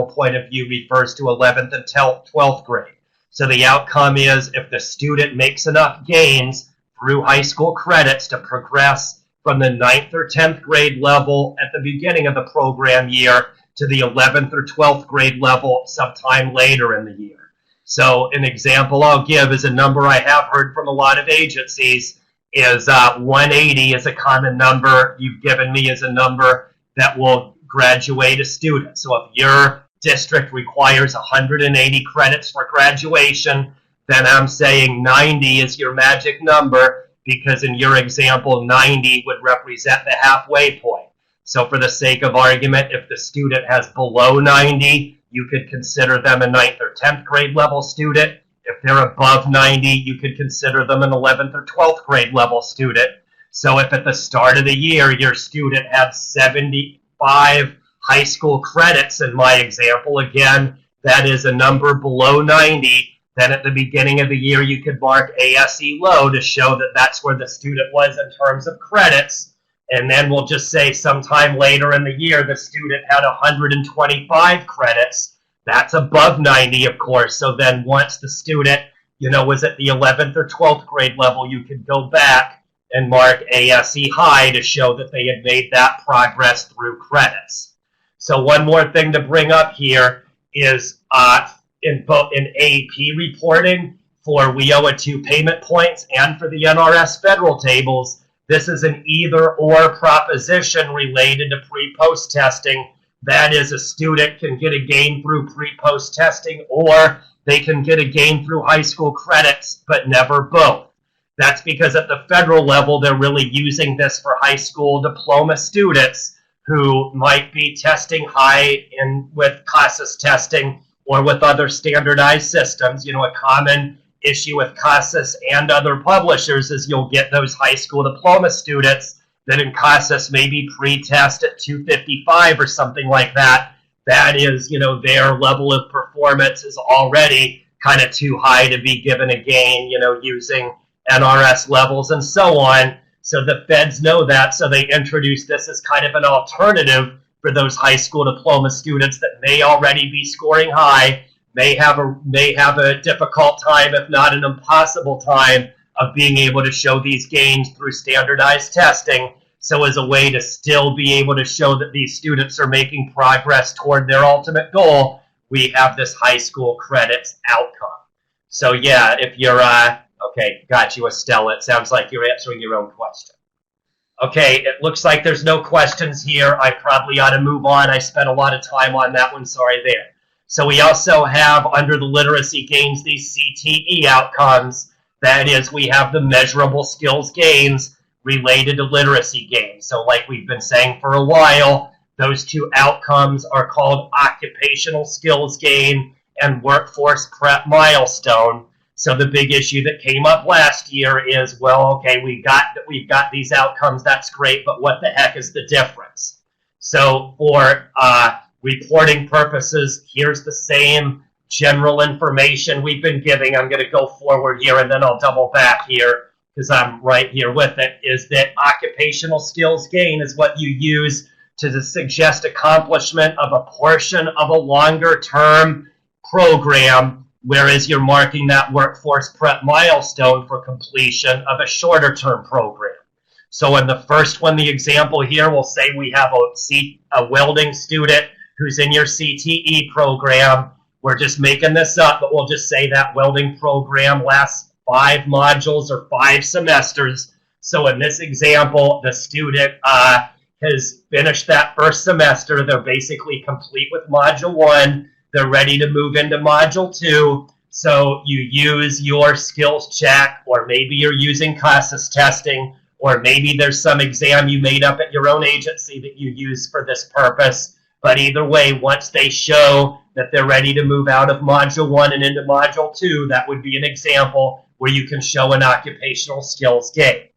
[SPEAKER 3] point of view refers to 11th and 12th grade. So the outcome is if the student makes enough gains through high school credits to progress from the 9th or 10th grade level at the beginning of the program year to the 11th or 12th grade level sometime later in the year. So an example I'll give is a number I have heard from a lot of agencies is 180 is a common number you've given me as a number that will graduate a student. So if your district requires 180 credits for graduation, then I'm saying 90 is your magic number because in your example, 90 would represent the halfway point. So for the sake of argument, if the student has below 90, you could consider them a 9th or 10th grade level student. If they're above 90, you could consider them an 11th or 12th grade level student. So if at the start of the year your student had 75 high school credits in my example, again, that is a number below 90, then at the beginning of the year you could mark ASE low to show that that's where the student was in terms of credits. And then we'll just say sometime later in the year the student had 125 credits. That's above 90, of course. So then once the student, was at the 11th or 12th grade level, you could go back and mark ASE high to show that they had made that progress through credits. So one more thing to bring up here is in AEP reporting for WIOA 2 payment points and for the NRS federal tables, this is an either-or proposition related to pre-post testing. That is, a student can get a gain through pre-post testing or they can get a gain through high school credits, but never both. That's because at the federal level, they're really using this for high school diploma students who might be testing high with CASAS testing or with other standardized systems. A common issue with CASAS and other publishers is you'll get those high school diploma students that in CASAS maybe pre-test at 255 or something like that. That is, their level of performance is already kind of too high to be given a gain, using NRS levels and so on. So the feds know that, so they introduced this as kind of an alternative for those high school diploma students that may already be scoring high, may have a difficult time, if not an impossible time, of being able to show these gains through standardized testing. So as a way to still be able to show that these students are making progress toward their ultimate goal, we have this high school credits outcome. So yeah, if you're, okay, got you, Estella. It sounds like you're answering your own question. Okay, it looks like there's no questions here. I probably ought to move on. I spent a lot of time on that one. Sorry there. So we also have, under the literacy gains, these CTE outcomes. That is, we have the measurable skills gains related to literacy gains. So like we've been saying for a while, those two outcomes are called occupational skills gain and workforce prep milestone. So the big issue that came up last year is, well, okay, we've got these outcomes, that's great, but what the heck is the difference? So for reporting purposes, here's the same general information we've been giving. I'm going to go forward here and then I'll double back here because I'm right here with it, is that occupational skills gain is what you use to suggest accomplishment of a portion of a longer term program, whereas you're marking that workforce prep milestone for completion of a shorter term program. So in the first one, the example here, we'll say we have a welding student who's in your CTE program. We're just making this up, but we'll just say that welding program lasts 5 modules or 5 semesters. So in this example, the student has finished that first semester. They're basically complete with Module 1. They're ready to move into Module 2. So you use your skills check, or maybe you're using CASAS testing, or maybe there's some exam you made up at your own agency that you use for this purpose. But either way, once they show that they're ready to move out of Module 1 and into Module 2, that would be an example where you can show an occupational skills gain.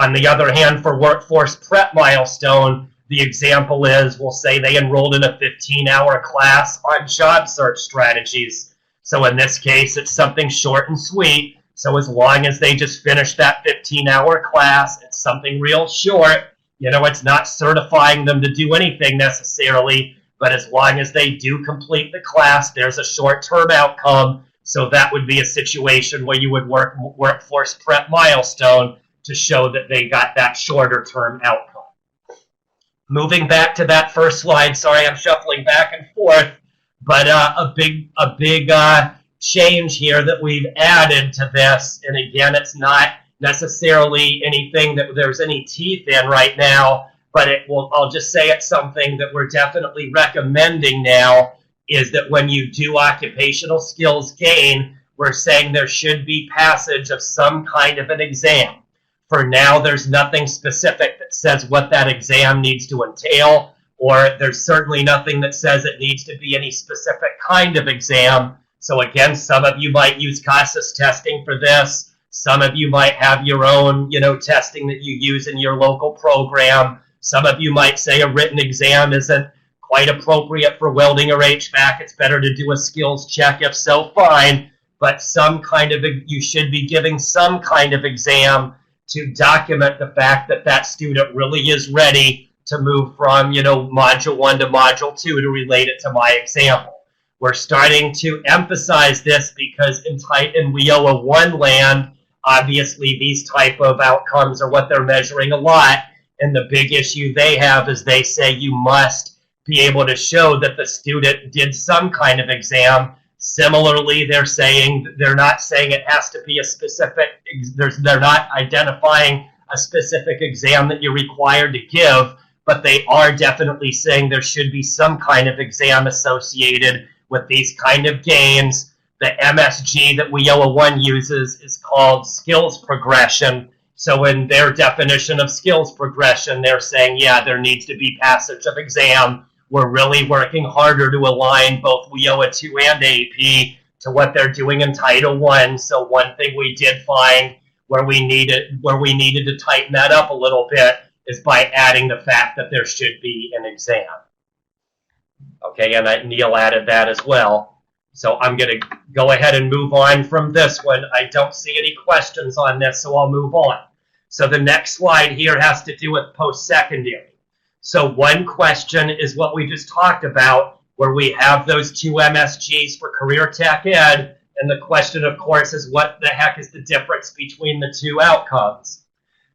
[SPEAKER 3] On the other hand, for workforce prep milestone, the example is, we'll say they enrolled in a 15-hour class on job search strategies. So in this case, it's something short and sweet. So as long as they just finish that 15-hour class, it's something real short. You know, it's not certifying them to do anything necessarily, but as long as they do complete the class, there's a short-term outcome. So that would be a situation where you would work workforce prep milestone to show that they got that shorter-term outcome. Moving back to that first slide, sorry, I'm shuffling back and forth, but a big change here that we've added to this, and again, it's not necessarily anything that there's any teeth in right now, but I'll just say it's something that we're definitely recommending now, is that when you do occupational skills gain, we're saying there should be passage of some kind of an exam. For now, there's nothing specific that says what that exam needs to entail, or there's certainly nothing that says it needs to be any specific kind of exam. So again, some of you might use CASAS testing for this. Some of you might have your own, testing that you use in your local program. Some of you might say a written exam isn't quite appropriate for welding or HVAC. It's better to do a skills check. If so, fine. But you should be giving some kind of exam to document the fact that that student really is ready to move from, Module 1 to Module 2, to relate it to my example. We're starting to emphasize this because in WIOA 1 land, obviously these type of outcomes are what they're measuring a lot. And the big issue they have is they say you must be able to show that the student did some kind of exam. Similarly, they're not saying it has to be a specific, they're not identifying a specific exam that you're required to give, but they are definitely saying there should be some kind of exam associated with these kind of gains. The MSG that WIOA 1 uses is called skills progression. So in their definition of skills progression, they're saying, yeah, there needs to be passage of exam. We're really working harder to align both WIOA 2 and AP to what they're doing in Title I. So one thing we did find where we needed to tighten that up a little bit is by adding the fact that there should be an exam. Okay, and Neil added that as well. So I'm going to go ahead and move on from this one. I don't see any questions on this, so I'll move on. So the next slide here has to do with post-secondary. So one question is what we just talked about, where we have those 2 MSGs for Career Tech Ed, and the question, of course, is what the heck is the difference between the 2 outcomes?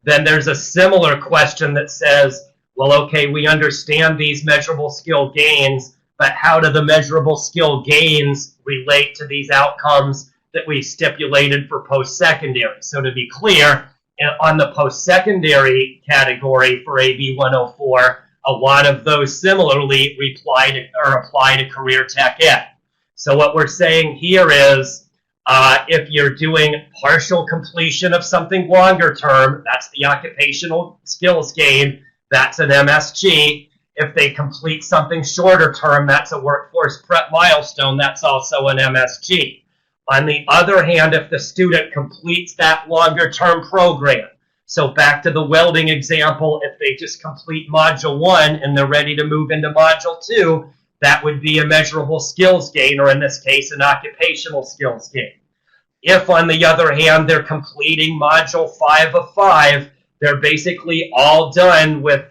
[SPEAKER 3] Then there's a similar question that says, well, okay, we understand these measurable skill gains, but how do the measurable skill gains relate to these outcomes that we stipulated for post-secondary? So to be clear, on the post-secondary category for AB 104, a lot of those similarly apply to Career Tech Ed. So what we're saying here is, if you're doing partial completion of something longer term, that's the occupational skills gain, that's an MSG. If they complete something shorter term, that's a workforce prep milestone, that's also an MSG. On the other hand, if the student completes that longer term program, so back to the welding example, if they just complete Module 1 and they're ready to move into Module 2, that would be a measurable skills gain, or in this case, an occupational skills gain. If, on the other hand, they're completing Module 5 of 5, they're basically all done with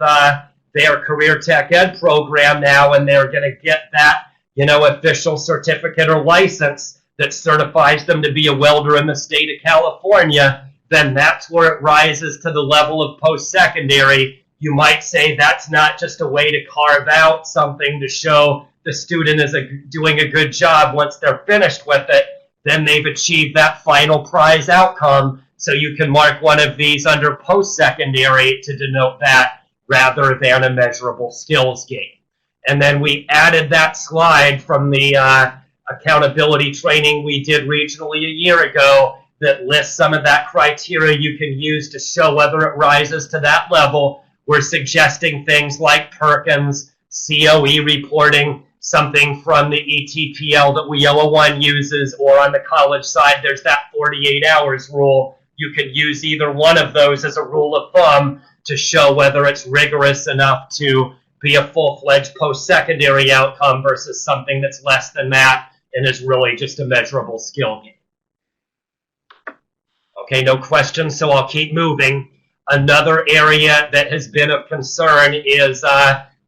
[SPEAKER 3] their career tech ed program now, and they're going to get that, official certificate or license that certifies them to be a welder in the state of California, then that's where it rises to the level of post-secondary. You might say that's not just a way to carve out something to show the student is doing a good job once they're finished with it. Then they've achieved that final prize outcome. So you can mark one of these under post-secondary to denote that rather than a measurable skills gain. And then we added that slide from the accountability training we did regionally a year ago that lists some of that criteria you can use to show whether it rises to that level. We're suggesting things like Perkins, COE reporting, something from the ETPL that WIOA 1 uses, or on the college side, there's that 48 hours rule. You could use either one of those as a rule of thumb to show whether it's rigorous enough to be a full-fledged post-secondary outcome versus something that's less than that and is really just a measurable skill gain. Okay, no questions, so I'll keep moving. Another area that has been of concern is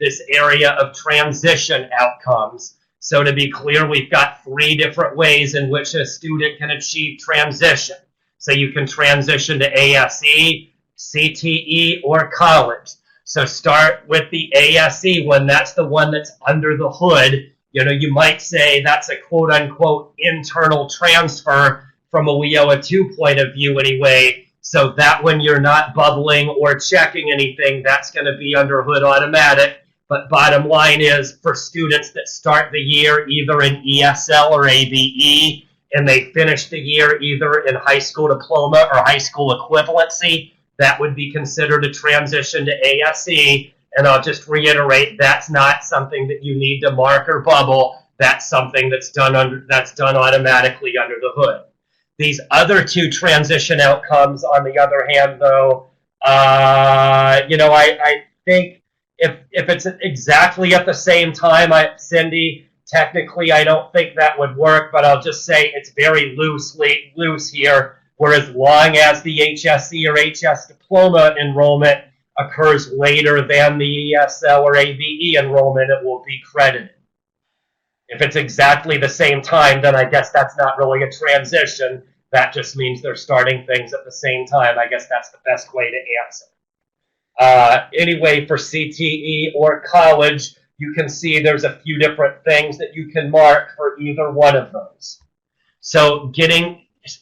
[SPEAKER 3] this area of transition outcomes. So to be clear, we've got 3 different ways in which a student can achieve transition. So you can transition to ASE, CTE, or college. So start with the ASE one. That's the one that's under the hood. You might say that's a quote-unquote internal transfer from a WIOA 2 point of view anyway. So that when you're not bubbling or checking anything, that's going to be under hood automatic. But bottom line is, for students that start the year either in ESL or ABE, and they finish the year either in high school diploma or high school equivalency, that would be considered a transition to ASE. And I'll just reiterate, that's not something that you need to mark or bubble. That's something that's done automatically under the hood. These other 2 transition outcomes, on the other hand, though, I think if it's exactly at the same time, Cindy, technically I don't think that would work, but I'll just say it's very loose here, where as long as the HSE or HS diploma enrollment occurs later than the ESL or ABE enrollment, it will be credited. If it's exactly the same time, then I guess that's not really a transition. That just means they're starting things at the same time. I guess that's the best way to answer. Anyway, for CTE or college, you can see there's a few different things that you can mark for either one of those. So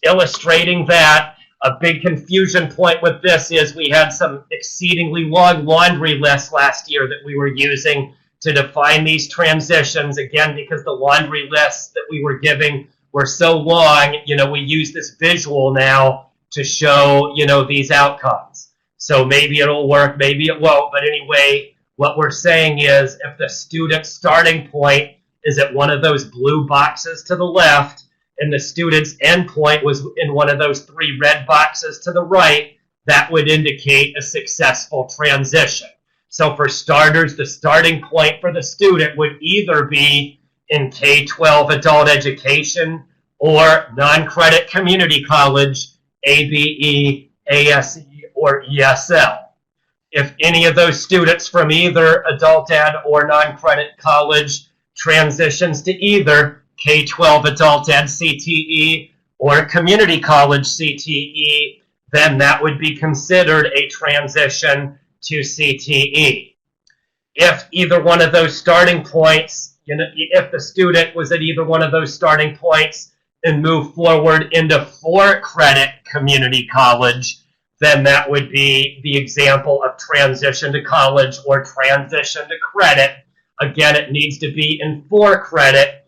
[SPEAKER 3] illustrating that, a big confusion point with this is we had some exceedingly long laundry lists last year that we were using to define these transitions, again, because the laundry lists that we were giving were so long. We use this visual now to show, these outcomes. So maybe it'll work, maybe it won't, but anyway, what we're saying is if the student's starting point is at one of those blue boxes to the left, and the student's endpoint was in one of those 3 red boxes to the right, that would indicate a successful transition. So for starters, the starting point for the student would either be in K-12 adult education or non-credit community college, ABE, ASE, or ESL. If any of those students from either adult ed or non-credit college transitions to either K-12 adult ed CTE or community college CTE, then that would be considered a transition to CTE. If either one of those starting points, if the student was at either one of those starting points and moved forward into 4-credit community college, then that would be the example of transition to college or transition to credit. Again, it needs to be in 4-credit.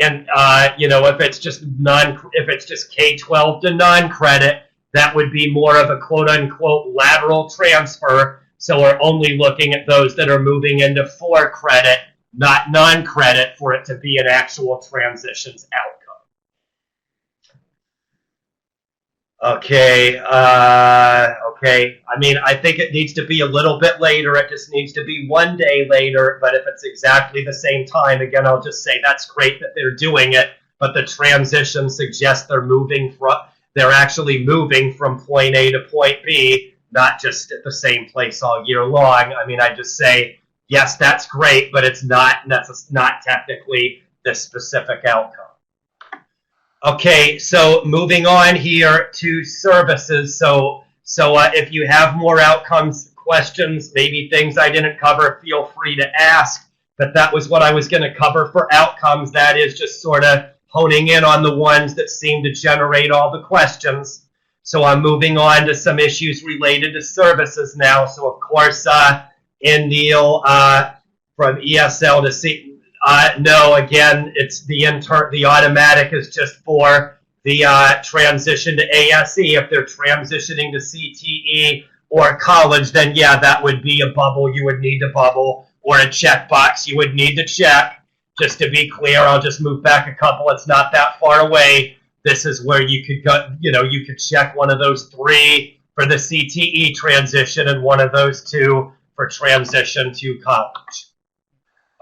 [SPEAKER 3] And if it's just K-12 to non-credit, that would be more of a quote-unquote lateral transfer. So we're only looking at those that are moving into 4-credit, not non-credit, for it to be an actual transitions outcome. Okay, okay. I mean, I think it needs to be a little bit later. It just needs to be one day later. But if it's exactly the same time, again, I'll just say that's great that they're doing it. But the transition suggests they're actually moving from point A to point B, not just at the same place all year long. I mean, I just say yes, that's great, but it's not technically the specific outcome. Okay, so moving on here to services. So if you have more outcomes questions, maybe things I didn't cover, feel free to ask. But that was what I was going to cover for outcomes. That is just sort of honing in on the ones that seem to generate all the questions. So I'm moving on to some issues related to services now. So of course, Neil from ESL to C. No, again, it's the automatic is just for the transition to ASE. If they're transitioning to CTE or college, then yeah, that would be a bubble you would need to bubble, or a checkbox you would need to check. Just to be clear, I'll just move back a couple. It's not that far away. This is where you could go, you could check one of those three for the CTE transition and one of those two for transition to college.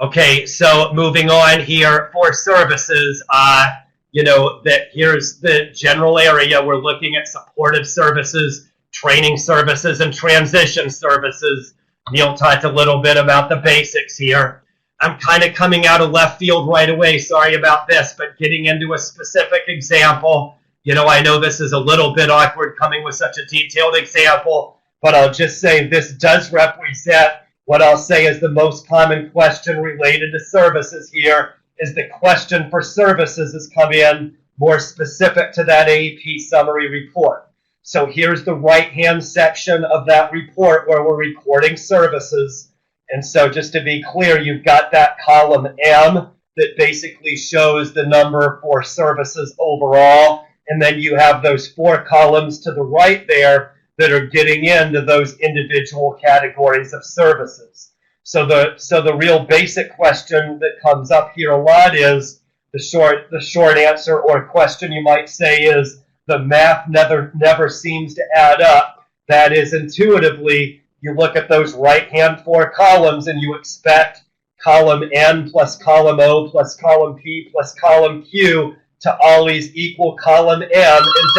[SPEAKER 3] Okay, so moving on here for services, that here's the general area. We're looking at supportive services, training services, and transition services. Neil talked a little bit about the basics here. I'm kind of coming out of left field right away. Sorry about this, but getting into a specific example, I know this is a little bit awkward coming with such a detailed example, but I'll just say this does represent what I'll say is the most common question related to services here. Is the question for services has come in more specific to that AEP summary report. So here's the right-hand section of that report where we're recording services. And so just to be clear, you've got that column M that basically shows the number for services overall. And then you have those 4 columns to the right there that are getting into those individual categories of services. So the real basic question that comes up here a lot is the short answer or question you might say is the math never seems to add up. That is, intuitively you look at those right-hand 4 columns and you expect column N plus column O plus column P plus column Q to always equal column M, and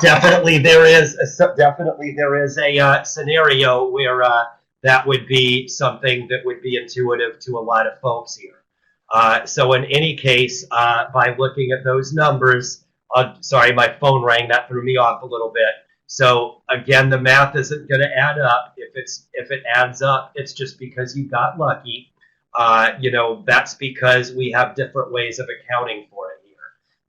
[SPEAKER 3] definitely there is a scenario where that would be something that would be intuitive to a lot of folks here. So in any case, by looking at those numbers, sorry, my phone rang. That threw me off a little bit. So again, the math isn't going to add up. If it adds up, it's just because you got lucky. That's because we have different ways of accounting for it.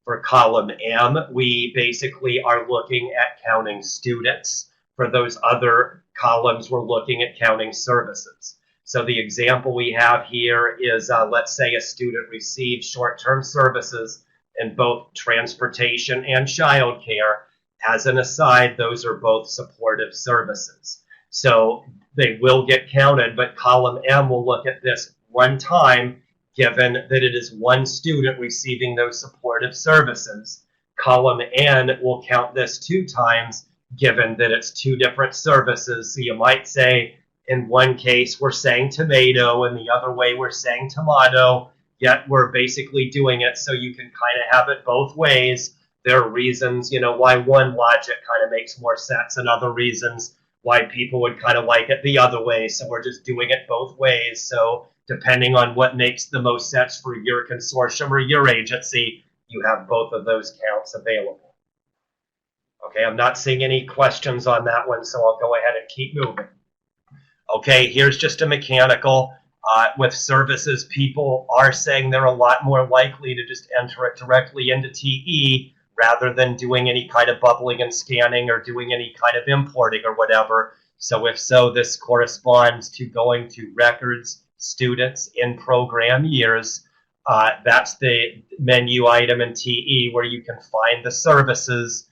[SPEAKER 3] For column M, we basically are looking at counting students. For those other columns, we're looking at counting services. So the example we have here is, let's say a student receives short-term services in both transportation and childcare. As an aside, those are both supportive services. So they will get counted, but column M will look at this one time, given that it is one student receiving those supportive services. Column N will count this 2 times, given that it's 2 different services. So you might say, in one case, we're saying tomato, and the other way we're saying tomato, yet we're basically doing it so you can kind of have it both ways. There are reasons, why one logic kind of makes more sense, and other reasons why people would kind of like it the other way. So we're just doing it both ways. So depending on what makes the most sense for your consortium or your agency, you have both of those counts available. Okay, I'm not seeing any questions on that one, so I'll go ahead and keep moving. Okay, here's just a mechanical. With services, people are saying they're a lot more likely to just enter it directly into TE rather than doing any kind of bubbling and scanning or doing any kind of importing or whatever. So if so, this corresponds to going to records, students in program years. That's the menu item in TE where you can find the services.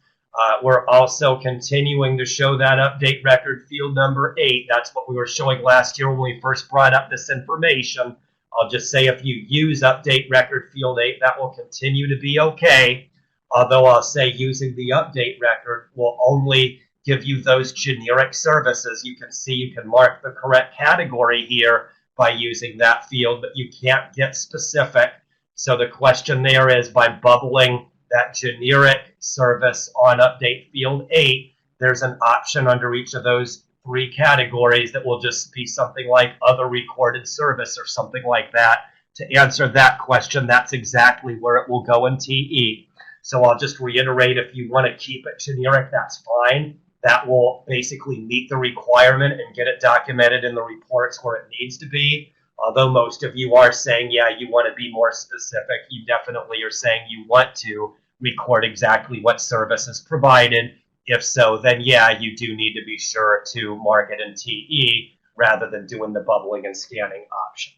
[SPEAKER 3] We're also continuing to show that update record field number 8. That's what we were showing last year when we first brought up this information. I'll just say if you use update record field 8, that will continue to be okay. Although I'll say using the update record will only give you those generic services. You can see you can mark the correct category here by using that field, but you can't get specific. So the question there is, by bubbling that generic service on update field 8, there's an option under each of those 3 categories that will just be something like other recorded service or something like that. To answer that question, that's exactly where it will go in TE. So I'll just reiterate, if you want to keep it generic, that's fine. That will basically meet the requirement and get it documented in the reports where it needs to be. Although most of you are saying, yeah, you want to be more specific, you definitely are saying you want to record exactly what service is provided. If so, then yeah, you do need to be sure to mark it in TE rather than doing the bubbling and scanning option.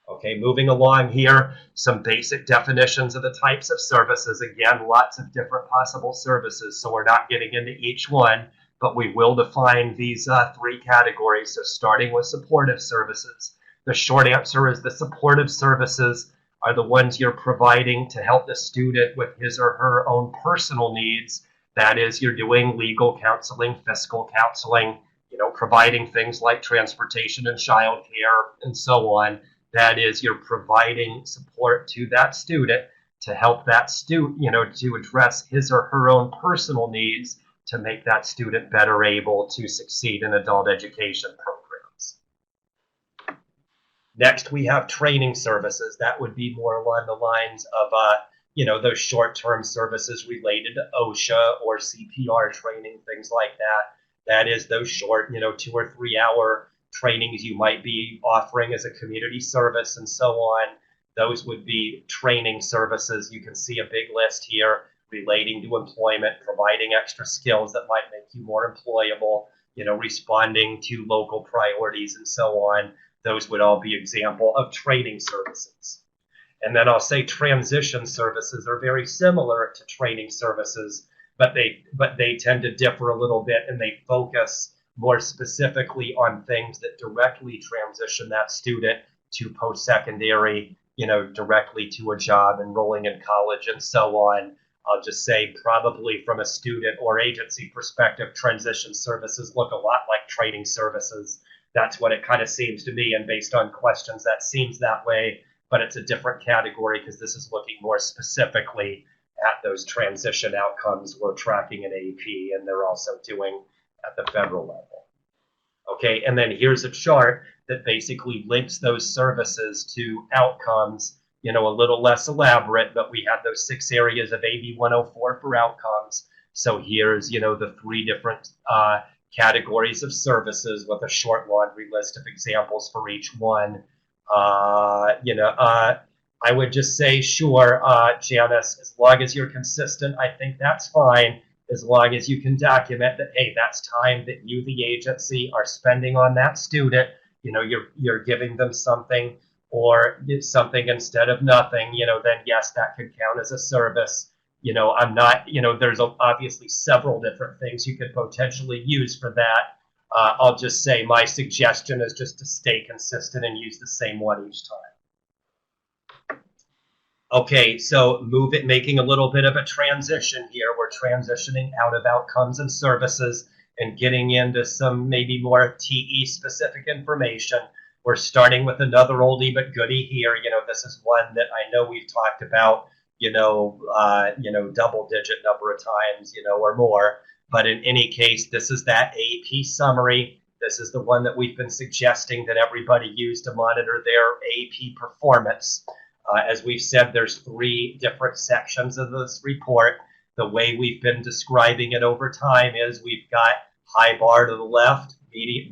[SPEAKER 3] Okay, moving along here, some basic definitions of the types of services. Again, lots of different possible services, so we're not getting into each one, but we will define these 3 categories. So starting with supportive services, the short answer is the supportive services are the ones you're providing to help the student with his or her own personal needs. That is, you're doing legal counseling, fiscal counseling, providing things like transportation and childcare and so on. That is, you're providing support to that student to help that student, to address his or her own personal needs to make that student better able to succeed in adult education programs. Next, we have training services. That would be more along the lines of, those short-term services related to OSHA or CPR training, things like that. That is those short, 2 or 3 hour trainings you might be offering as a community service and so on. Those would be training services. You can see a big list here relating to employment, providing extra skills that might make you more employable, responding to local priorities and so on. Those would all be example of training services. And then I'll say transition services are very similar to training services, but they tend to differ a little bit, and they focus more specifically on things that directly transition that student to post-secondary, directly to a job, enrolling in college, and so on. I'll just say probably from a student or agency perspective, transition services look a lot like training services. That's what it kind of seems to me, and based on questions, that seems that way, but it's a different category because this is looking more specifically at those transition outcomes we're tracking in AEP, and they're also doing at the federal level. Okay, and then here's a chart that basically links those services to outcomes, a little less elaborate, but we have those 6 areas of AB 104 for outcomes. So here's, the 3 different categories of services with a short laundry list of examples for each one. I would just say, sure, Janice, as long as you're consistent, I think that's fine. As long as you can document that, hey, that's time that you, the agency, are spending on that student, you're giving them something or something instead of nothing, then yes, that could count as a service. I'm not, there's obviously several different things you could potentially use for that. I'll just say my suggestion is just to stay consistent and use the same one each time. Okay, so making a little bit of a transition here. We're transitioning out of outcomes and services and getting into some maybe more TE specific information. We're starting with another oldie but goodie here. This is one that I know we've talked about, double digit number of times, or more. But in any case, this is that AEP summary. This is the one that we've been suggesting that everybody use to monitor their AEP performance. As we've said, there's 3 different sections of this report. The way we've been describing it over time is we've got high bar to the left,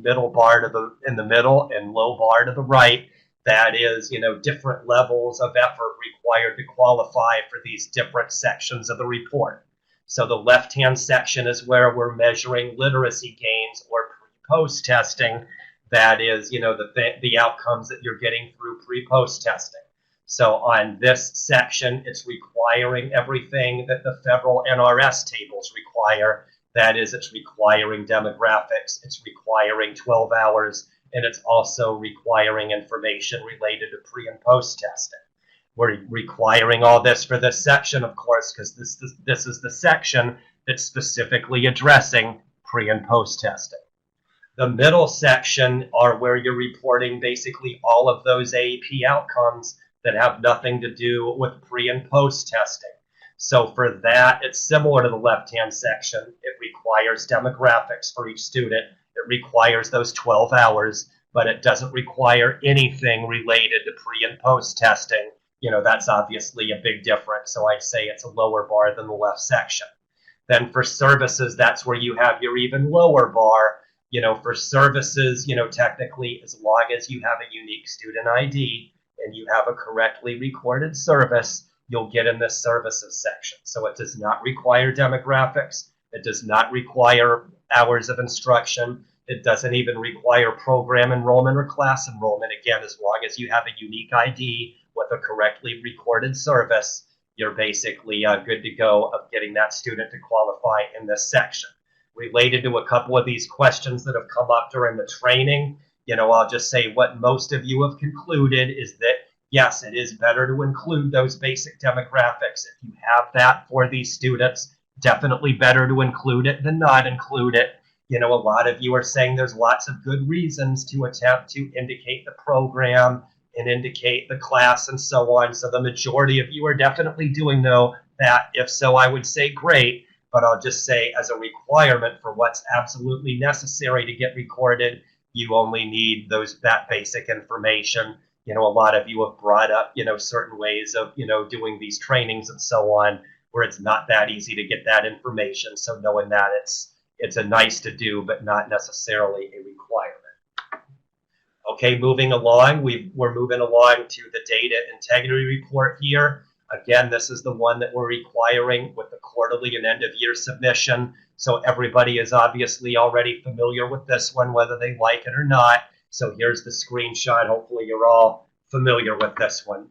[SPEAKER 3] middle bar in the middle, and low bar to the right. That is, different levels of effort required to qualify for these different sections of the report. So the left-hand section is where we're measuring literacy gains or pre-post testing. That is, the outcomes that you're getting through pre-post testing. So on this section, it's requiring everything that the federal NRS tables require. That is, it's requiring demographics, it's requiring 12 hours, and it's also requiring information related to pre and post testing. We're requiring all this for this section, of course, because this is the section that's specifically addressing pre and post testing. The middle section are where you're reporting basically all of those AEP outcomes that have nothing to do with pre and post testing. So for that, it's similar to the left-hand section. It requires demographics for each student. It requires those 12 hours, but it doesn't require anything related to pre and post testing. That's obviously a big difference. So I'd say it's a lower bar than the left section. Then for services, that's where you have your even lower bar. For services, technically, as long as you have a unique student ID and you have a correctly recorded service, you'll get in this services section. So it does not require demographics. It does not require hours of instruction. It doesn't even require program enrollment or class enrollment. Again, as long as you have a unique ID with a correctly recorded service, you're basically good to go of getting that student to qualify in this section. Related to a couple of these questions that have come up during the training, I'll just say what most of you have concluded is that, yes, it is better to include those basic demographics. If you have that for these students, definitely better to include it than not include it. A lot of you are saying there's lots of good reasons to attempt to indicate the program and indicate the class and so on. So the majority of you are definitely doing, though, that. If so, I would say great. But I'll just say as a requirement for what's absolutely necessary to get recorded, you only need that basic information. A lot of you have brought up, certain ways of, doing these trainings and so on, where it's not that easy to get that information. So knowing that it's a nice to do, but not necessarily a requirement. Okay, moving along, we're moving along to the data integrity report here. Again, this is the one that we're requiring with the quarterly and end of year submission. So everybody is obviously already familiar with this one, whether they like it or not. So here's the screenshot. Hopefully you're all familiar with this one.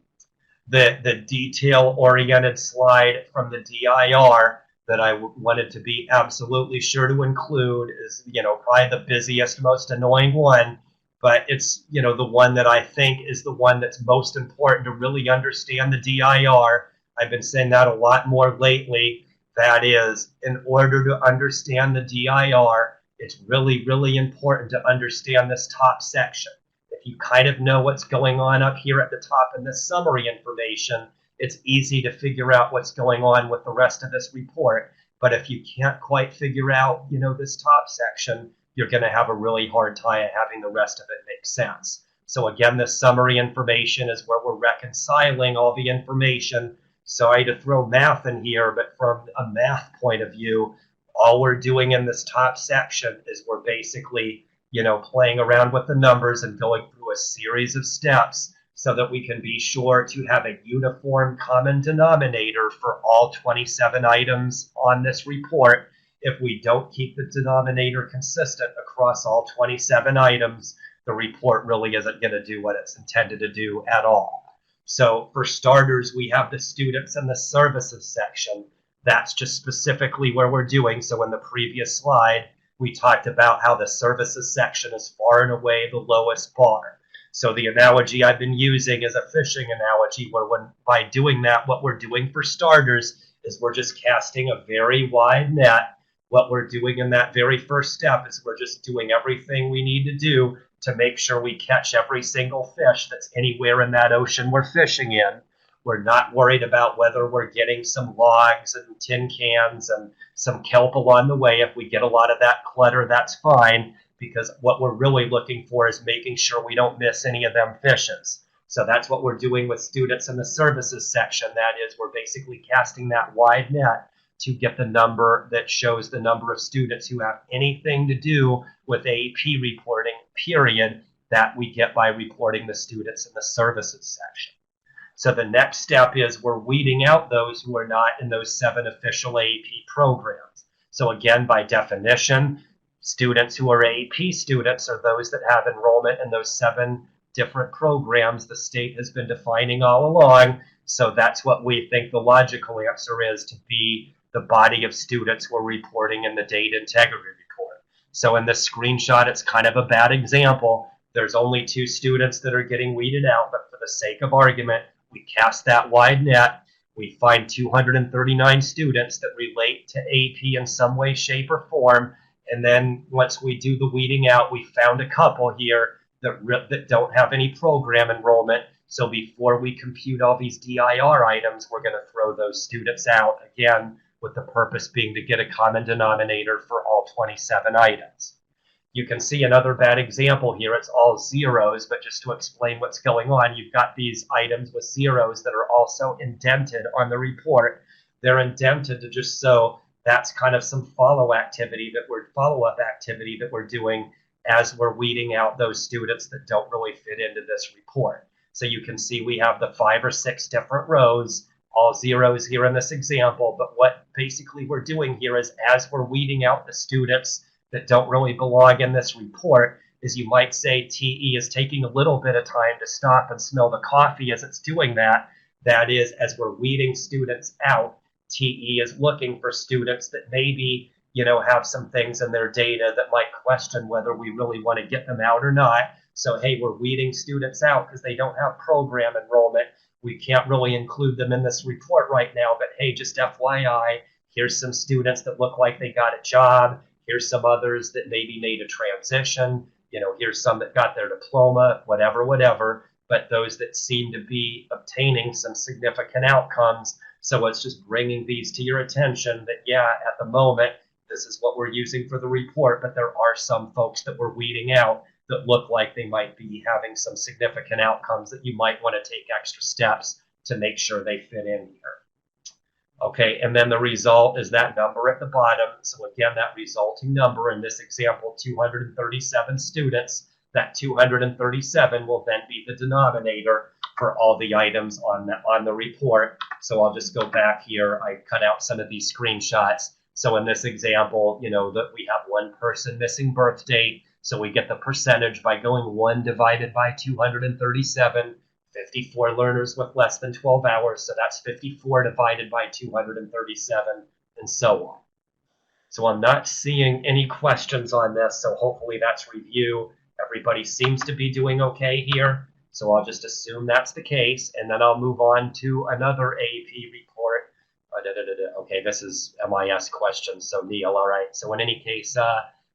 [SPEAKER 3] The detail-oriented slide from the DIR that I wanted to be absolutely sure to include is, probably the busiest, most annoying one. But it's, the one that I think is the one that's most important to really understand the DIR. I've been saying that a lot more lately. That is, in order to understand the DIR, it's really, really important to understand this top section. If you kind of know what's going on up here at the top in this summary information, it's easy to figure out what's going on with the rest of this report. But if you can't quite figure out, this top section, you're going to have a really hard time having the rest of it make sense. So again, this summary information is where we're reconciling all the information. Sorry to throw math in here, but from a math point of view, all we're doing in this top section is we're basically, playing around with the numbers and going through a series of steps so that we can be sure to have a uniform common denominator for all 27 items on this report. If we don't keep the denominator consistent across all 27 items, the report really isn't going to do what it's intended to do at all. So for starters, we have the students and the services section. That's just specifically where we're doing. So in the previous slide, we talked about how the services section is far and away the lowest bar. So the analogy I've been using is a fishing analogy, where by doing that, what we're doing for starters is we're just casting a very wide net. What we're doing in that very first step is we're just doing everything we need to do to make sure we catch every single fish that's anywhere in that ocean we're fishing in. We're not worried about whether we're getting some logs and tin cans and some kelp along the way. If we get a lot of that clutter, that's fine, because what we're really looking for is making sure we don't miss any of them fishes. So that's what we're doing with students in the services section. That is, we're basically casting that wide net to get the number that shows the number of students who have anything to do with AEP reporting, period, that we get by reporting the students in the services section. So the next step is we're weeding out those who are not in those 7 official AEP programs. So again, by definition, students who are AEP students are those that have enrollment in those 7 different programs the state has been defining all along. So that's what we think the logical answer is, to be the body of students we're reporting in the data integrity report. So in this screenshot, it's kind of a bad example. There's only 2 students that are getting weeded out, but for the sake of argument, We cast that wide net. We find 239 students that relate to AP in some way, shape, or form. And then once we do the weeding out, we found a couple here that don't have any program enrollment. So before we compute all these DIR items, we're going to throw those students out again, with the purpose being to get a common denominator for all 27 items. You can see another bad example here. It's all zeros, but just to explain what's going on, you've got these items with zeros that are also indented on the report. They're indented to just so that's kind of some follow-up activity that we're doing as we're weeding out those students that don't really fit into this report. So you can see we have the 5 or 6 different rows, all zeros here in this example, but what basically we're doing here is as we're weeding out the students that don't really belong in this report, is you might say TE is taking a little bit of time to stop and smell the coffee as it's doing that. That is, as we're weeding students out, TE is looking for students that maybe, have some things in their data that might question whether we really want to get them out or not. So, hey, we're weeding students out because they don't have program enrollment. We can't really include them in this report right now, but hey, just FYI, here's some students that look like they got a job. Here's some others that maybe made a transition. Here's some that got their diploma, whatever. But those that seem to be obtaining some significant outcomes. So it's just bringing these to your attention that, yeah, at the moment, this is what we're using for the report, but there are some folks that we're weeding out that look like they might be having some significant outcomes that you might want to take extra steps to make sure they fit in here. Okay, and then the result is that number at the bottom. So again, that resulting number in this example, 237 students, that 237 will then be the denominator for all the items on the report. So I'll just go back here. I cut out some of these screenshots. So in this example, that we have one person missing birth date. So we get the percentage by going 1 divided by 237. 54 learners with less than 12 hours, so that's 54 divided by 237, and so on. So I'm not seeing any questions on this, so hopefully that's review. Everybody seems to be doing okay here, so I'll just assume that's the case, and then I'll move on to another AP report. Okay, this is MIS questions, so Neil, all right. So in any case,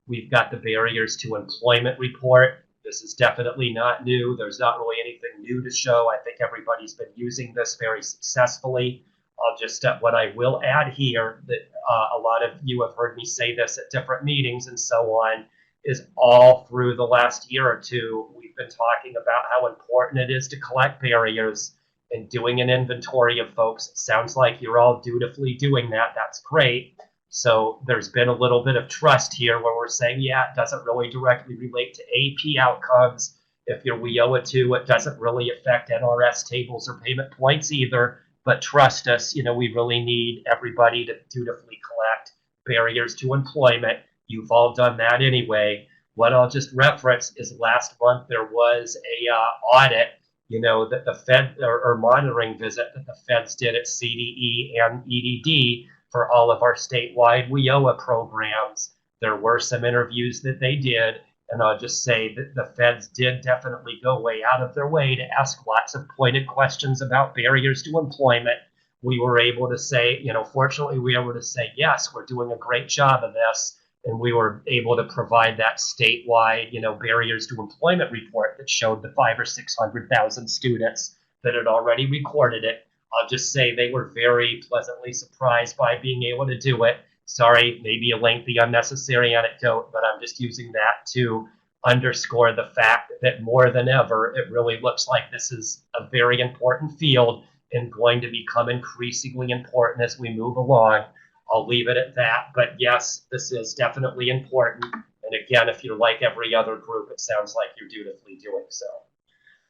[SPEAKER 3] we've got the barriers to employment report. This is definitely not new. There's not really anything new to show. I think everybody's been using this very successfully. I'll just, what I will add here, that a lot of you have heard me say this at different meetings and so on, is all through the last year or two, we've been talking about how important it is to collect barriers and doing an inventory of folks. It sounds like you're all dutifully doing that. That's great. So there's been a little bit of trust here where we're saying, yeah, it doesn't really directly relate to AP outcomes. If you're WIOA 2, it doesn't really affect NRS tables or payment points either. But trust us, we really need everybody to dutifully collect barriers to employment. You've all done that anyway. What I'll just reference is last month there was a audit, that the Fed or monitoring visit that the Feds did at CTE and EDD for all of our statewide WIOA programs. There were some interviews that they did, and I'll just say that the Feds did definitely go way out of their way to ask lots of pointed questions about barriers to employment. We were able to say, fortunately, we were able to say, yes, we're doing a great job of this, and we were able to provide that statewide, barriers to employment report that showed the 500,000 or 600,000 students that had already recorded it. I'll just say they were very pleasantly surprised by being able to do it. Sorry, maybe a lengthy, unnecessary anecdote, but I'm just using that to underscore the fact that more than ever, it really looks like this is a very important field and going to become increasingly important as we move along. I'll leave it at that, but yes, this is definitely important. And again, if you're like every other group, it sounds like you're dutifully doing so.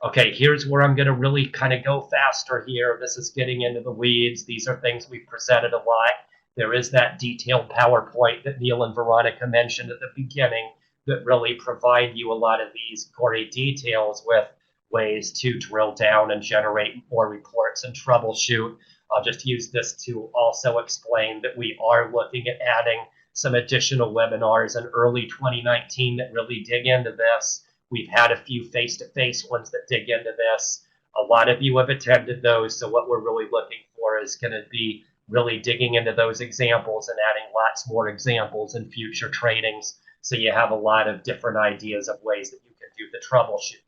[SPEAKER 3] Okay, here's where I'm going to really kind of go faster here. This is getting into the weeds. These are things we've presented a lot. There is that detailed PowerPoint that Neil and Veronica mentioned at the beginning that really provide you a lot of these gory details with ways to drill down and generate more reports and troubleshoot. I'll just use this to also explain that we are looking at adding some additional webinars in early 2019 that really dig into this. We've had a few face-to-face ones that dig into this. A lot of you have attended those, so what we're really looking for is going to be really digging into those examples and adding lots more examples in future trainings, so you have a lot of different ideas of ways that you can do the troubleshooting.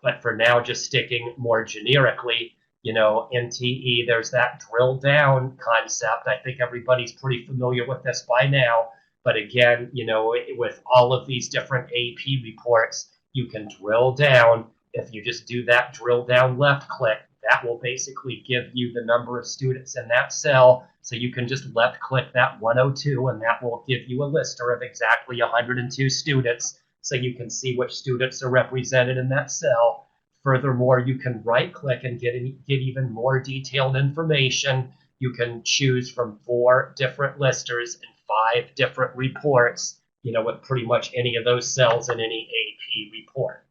[SPEAKER 3] But for now, just sticking more generically, in TE, there's that drill down concept. I think everybody's pretty familiar with this by now. But again, with all of these different AP reports, you can drill down. If you just do that drill down left click, that will basically give you the number of students in that cell. So you can just left click that 102, and that will give you a lister of exactly 102 students. So you can see which students are represented in that cell. Furthermore, you can right click and get even more detailed information. You can choose from 4 different listers and 5 different reports, with pretty much any of those cells in any AP report.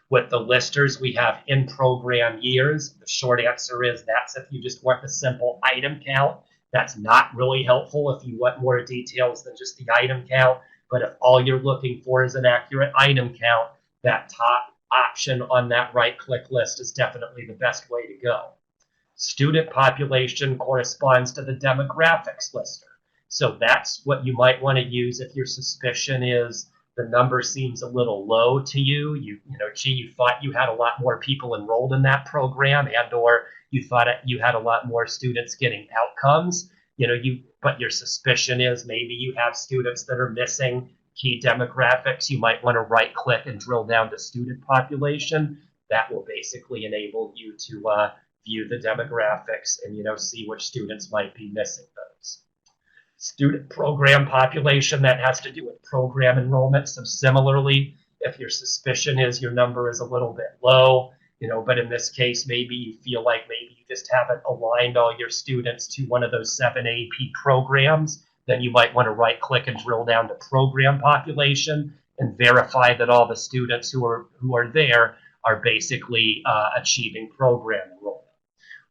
[SPEAKER 3] With the listers, we have in program years. The short answer is that's if you just want the simple item count. That's not really helpful if you want more details than just the item count. But if all you're looking for is an accurate item count, that top option on that right-click list is definitely the best way to go. Student population corresponds to the demographics lister. So that's what you might want to use if your suspicion is the number seems a little low to you. You thought you had a lot more people enrolled in that program, and or you thought you had a lot more students getting outcomes. But your suspicion is maybe you have students that are missing key demographics. You might want to right click and drill down to student population. That will basically enable you to view the demographics and see which students might be missing those. Student program population, that has to do with program enrollment. So similarly, if your suspicion is your number is a little bit low, but in this case, maybe you feel like maybe you just haven't aligned all your students to one of those 7 AP programs, then you might want to right click and drill down to program population and verify that all the students who are there are basically achieving program enrollment.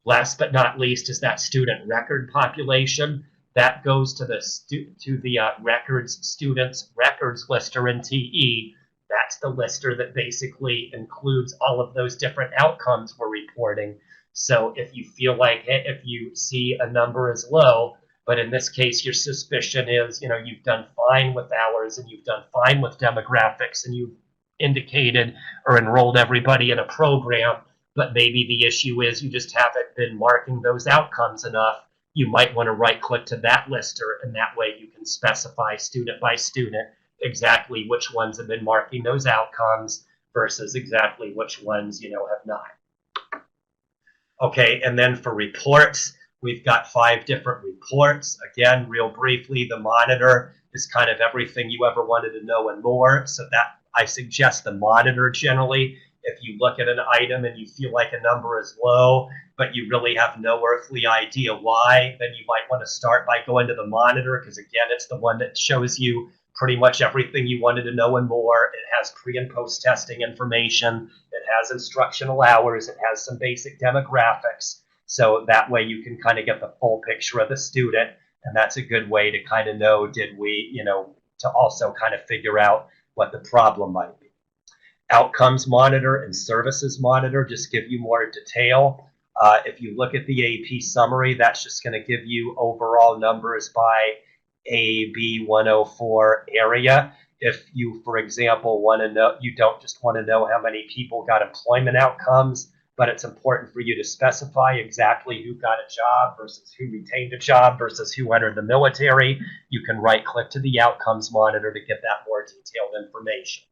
[SPEAKER 3] Last but not least is that student record population. That goes to the records students records lister in TE. That's the lister that basically includes all of those different outcomes we're reporting. So if you feel like, if you see a number is low, but in this case your suspicion is, you've done fine with hours and you've done fine with demographics and you've indicated or enrolled everybody in a program, but maybe the issue is you just haven't been marking those outcomes enough, you might want to right click to that lister, and that way you can specify student by student exactly which ones have been marking those outcomes versus exactly which ones have not. Okay, and then for reports, we've got 5 different reports. Again, real briefly, the monitor is kind of everything you ever wanted to know and more. So that I suggest the monitor generally. If you look at an item and you feel like a number is low, but you really have no earthly idea why, then you might want to start by going to the monitor, because again, it's the one that shows you pretty much everything you wanted to know and more. It has pre and post testing information. It has instructional hours. It has some basic demographics. So that way you can kind of get the full picture of the student. And that's a good way to kind of know, to also kind of figure out what the problem might be. Outcomes monitor and services monitor just give you more detail. If you look at the AP summary, that's just going to give you overall numbers by AB 104 area. If you, for example, want to know, you don't just want to know how many people got employment outcomes, but it's important for you to specify exactly who got a job versus who retained a job versus who entered the military, you can right click to the outcomes monitor to get that more detailed information.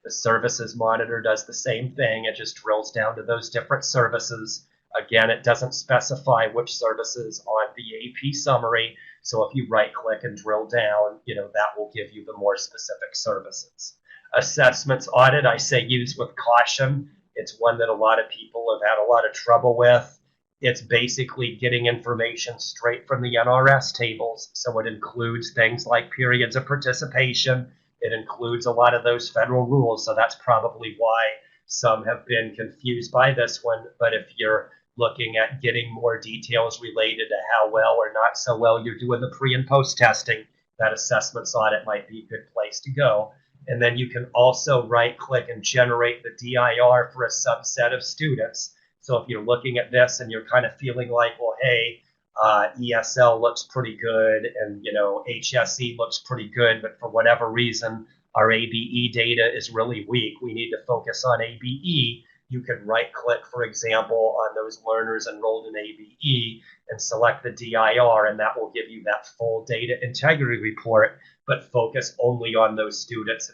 [SPEAKER 3] The services monitor does the same thing. It just drills down to those different services. Again, it doesn't specify which services on the AP summary. So if you right click and drill down, that will give you the more specific services. Assessments audit, I say use with caution. It's one that a lot of people have had a lot of trouble with. It's basically getting information straight from the NRS tables. So it includes things like periods of participation. It includes a lot of those federal rules. So that's probably why some have been confused by this one. But if you're looking at getting more details related to how well or not so well you're doing the pre and post testing, that assessments audit might be a good place to go. And then you can also right click and generate the DIR for a subset of students. So if you're looking at this and you're kind of feeling like, well, hey, ESL looks pretty good and HSE looks pretty good, but for whatever reason our ABE data is really weak, we need to focus on ABE. You can right click, for example, on those learners enrolled in ABE and select the DIR, and that will give you that full data integrity report, but focus only on those students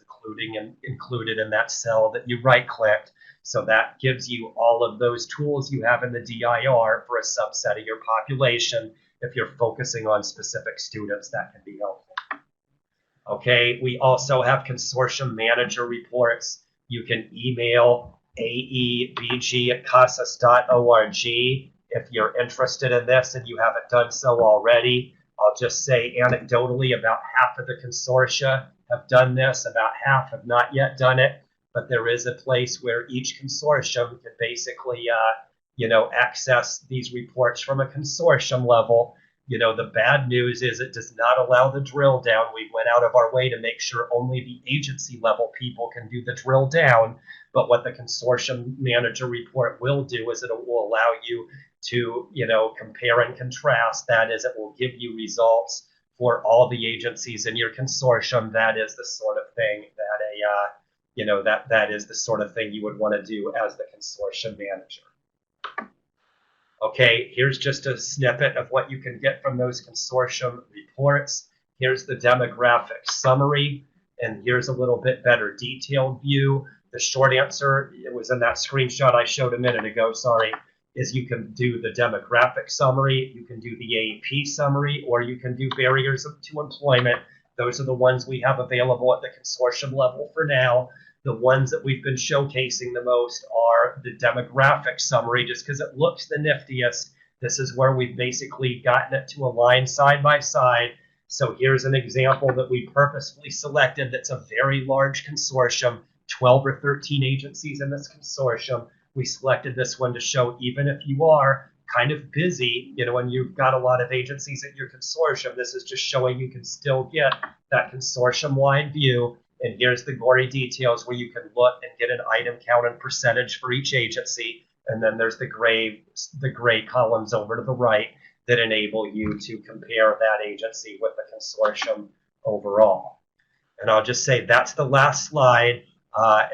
[SPEAKER 3] included in that cell that you right clicked. So that gives you all of those tools you have in the DIR for a subset of your population. If you're focusing on specific students, that can be helpful. Okay, we also have consortium manager reports. You can email aebg@casas.org if you're interested in this and you haven't done so already. I'll just say anecdotally about half of the consortia have done this, about half have not yet done it, but there is a place where each consortium can basically access these reports from a consortium level. The bad news is it does not allow the drill down. We went out of our way to make sure only the agency level people can do the drill down. But what the consortium manager report will do is it will allow you to, compare and contrast. That is, it will give you results for all the agencies in your consortium. That is the sort of thing that is the sort of thing you would want to do as the consortium manager. Okay, here's just a snippet of what you can get from those consortium reports. Here's the demographic summary, and here's a little bit better detailed view. The short answer, it was in that screenshot I showed a minute ago, sorry, is you can do the demographic summary, you can do the AEP summary, or you can do barriers to employment. Those are the ones we have available at the consortium level for now. The ones that we've been showcasing the most are the demographic summary, just because it looks the niftiest. This is where we've basically gotten it to align side by side. So here's an example that we purposefully selected that's a very large consortium, 12 or 13 agencies in this consortium. We selected this one to show even if you are kind of busy, and you've got a lot of agencies at your consortium, this is just showing you can still get that consortium-wide view. And here's the gory details where you can look and get an item count and percentage for each agency. And then there's the gray columns over to the right that enable you to compare that agency with the consortium overall. And I'll just say that's the last slide.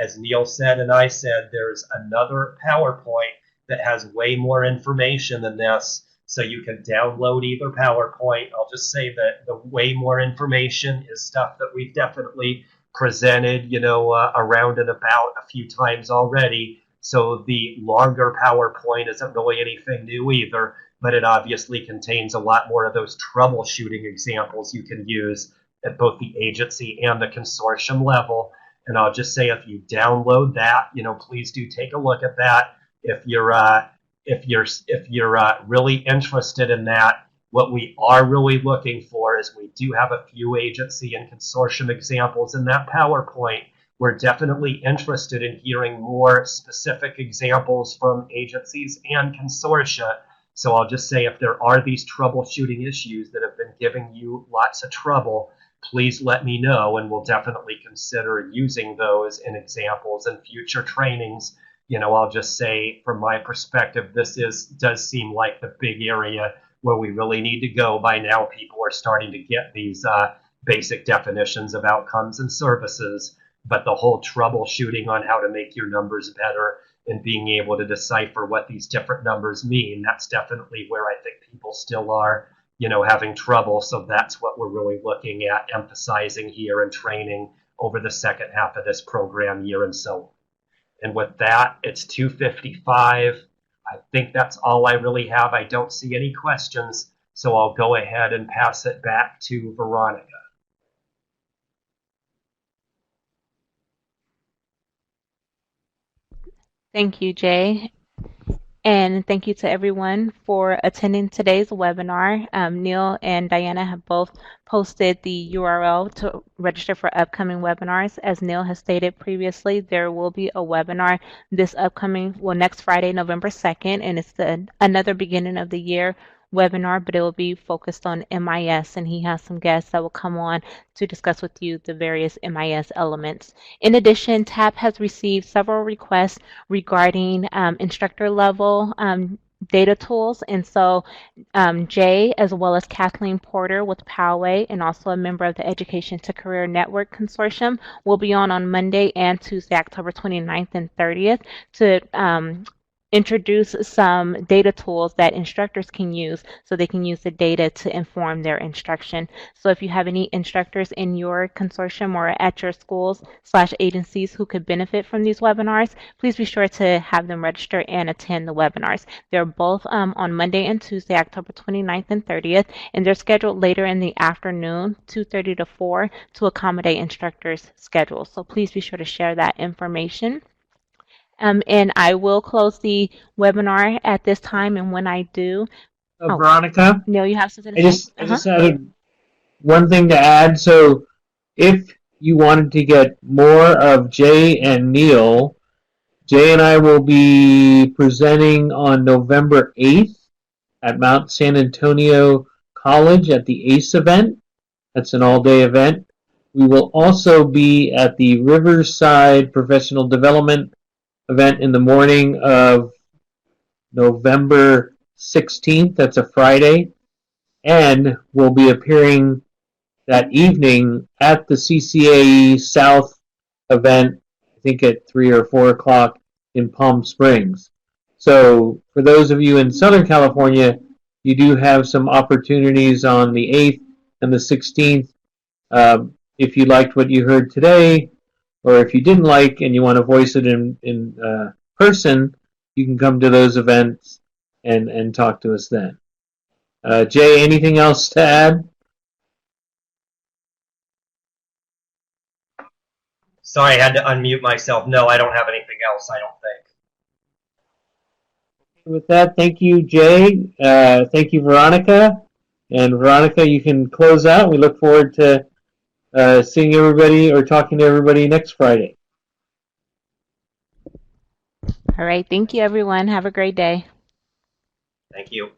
[SPEAKER 3] As Neil said and I said, there's another PowerPoint that has way more information than this. So you can download either PowerPoint. I'll just say that the way more information is stuff that we've definitely presented, around and about a few times already. So the longer PowerPoint isn't really anything new either, but it obviously contains a lot more of those troubleshooting examples you can use at both the agency and the consortium level. And I'll just say, if you download that, please do take a look at that. If you're really interested in that, what we are really looking for is we do have a few agency and consortium examples in that PowerPoint. We're definitely interested in hearing more specific examples from agencies and consortia. So I'll just say, if there are these troubleshooting issues that have been giving you lots of trouble, please let me know, and we'll definitely consider using those in examples in future trainings. I'll just say, from my perspective, this does seem like the big area where we really need to go. By now, people are starting to get these basic definitions of outcomes and services, but the whole troubleshooting on how to make your numbers better and being able to decipher what these different numbers mean, that's definitely where I think people still are, having trouble. So that's what we're really looking at emphasizing here and training over the second half of this program year and so on. And with that, it's 2:55. I think that's all I really have. I don't see any questions, so I'll go ahead and pass it back to Veronica.
[SPEAKER 1] Thank you, Jay. And thank you to everyone for attending today's webinar. Neil and Diana have both posted the URL to register for upcoming webinars. As Neil has stated previously, there will be a webinar next Friday, November 2nd, and it's another beginning of the year webinar, but it will be focused on MIS, and he has some guests that will come on to discuss with you the various MIS elements. In addition, TAP has received several requests regarding instructor level data tools, and so Jay, as well as Kathleen Porter with Poway, and also a member of the Education to Career Network Consortium, will be on Monday and Tuesday, October 29th and 30th, to introduce some data tools that instructors can use so they can use the data to inform their instruction. So if you have any instructors in your consortium or at your schools/agencies who could benefit from these webinars, please be sure to have them register and attend the webinars. They're both on Monday and Tuesday, October 29th and 30th, and they're scheduled later in the afternoon, 2:30 to 4, to accommodate instructors' schedules. So please be sure to share that information. And I will close the webinar at this time, and when I do,
[SPEAKER 2] Veronica,
[SPEAKER 1] Neil, you have something to
[SPEAKER 2] I
[SPEAKER 1] say?
[SPEAKER 2] just added one thing to add. So if you wanted to get more of Jay and Neil, Jay and I will be presenting on November 8th at Mount San Antonio College at the ACE event. That's an all-day event. We will also be at the Riverside Professional Development event in the morning of November 16th. That's a Friday. And we'll be appearing that evening at the CCAE South event, I think at 3 or 4 o'clock in Palm Springs. So for those of you in Southern California, you do have some opportunities on the 8th and the 16th. If you liked what you heard today, or if you didn't like and you want to voice it in person, you can come to those events and talk to us then. Jay, anything else to add?
[SPEAKER 3] Sorry, I had to unmute myself. No, I don't have anything else, I don't think.
[SPEAKER 2] With that, thank you, Jay. Thank you, Veronica. And Veronica, you can close out. We look forward to seeing everybody or talking to everybody next Friday.
[SPEAKER 1] All right. Thank you, everyone. Have a great day.
[SPEAKER 3] Thank you.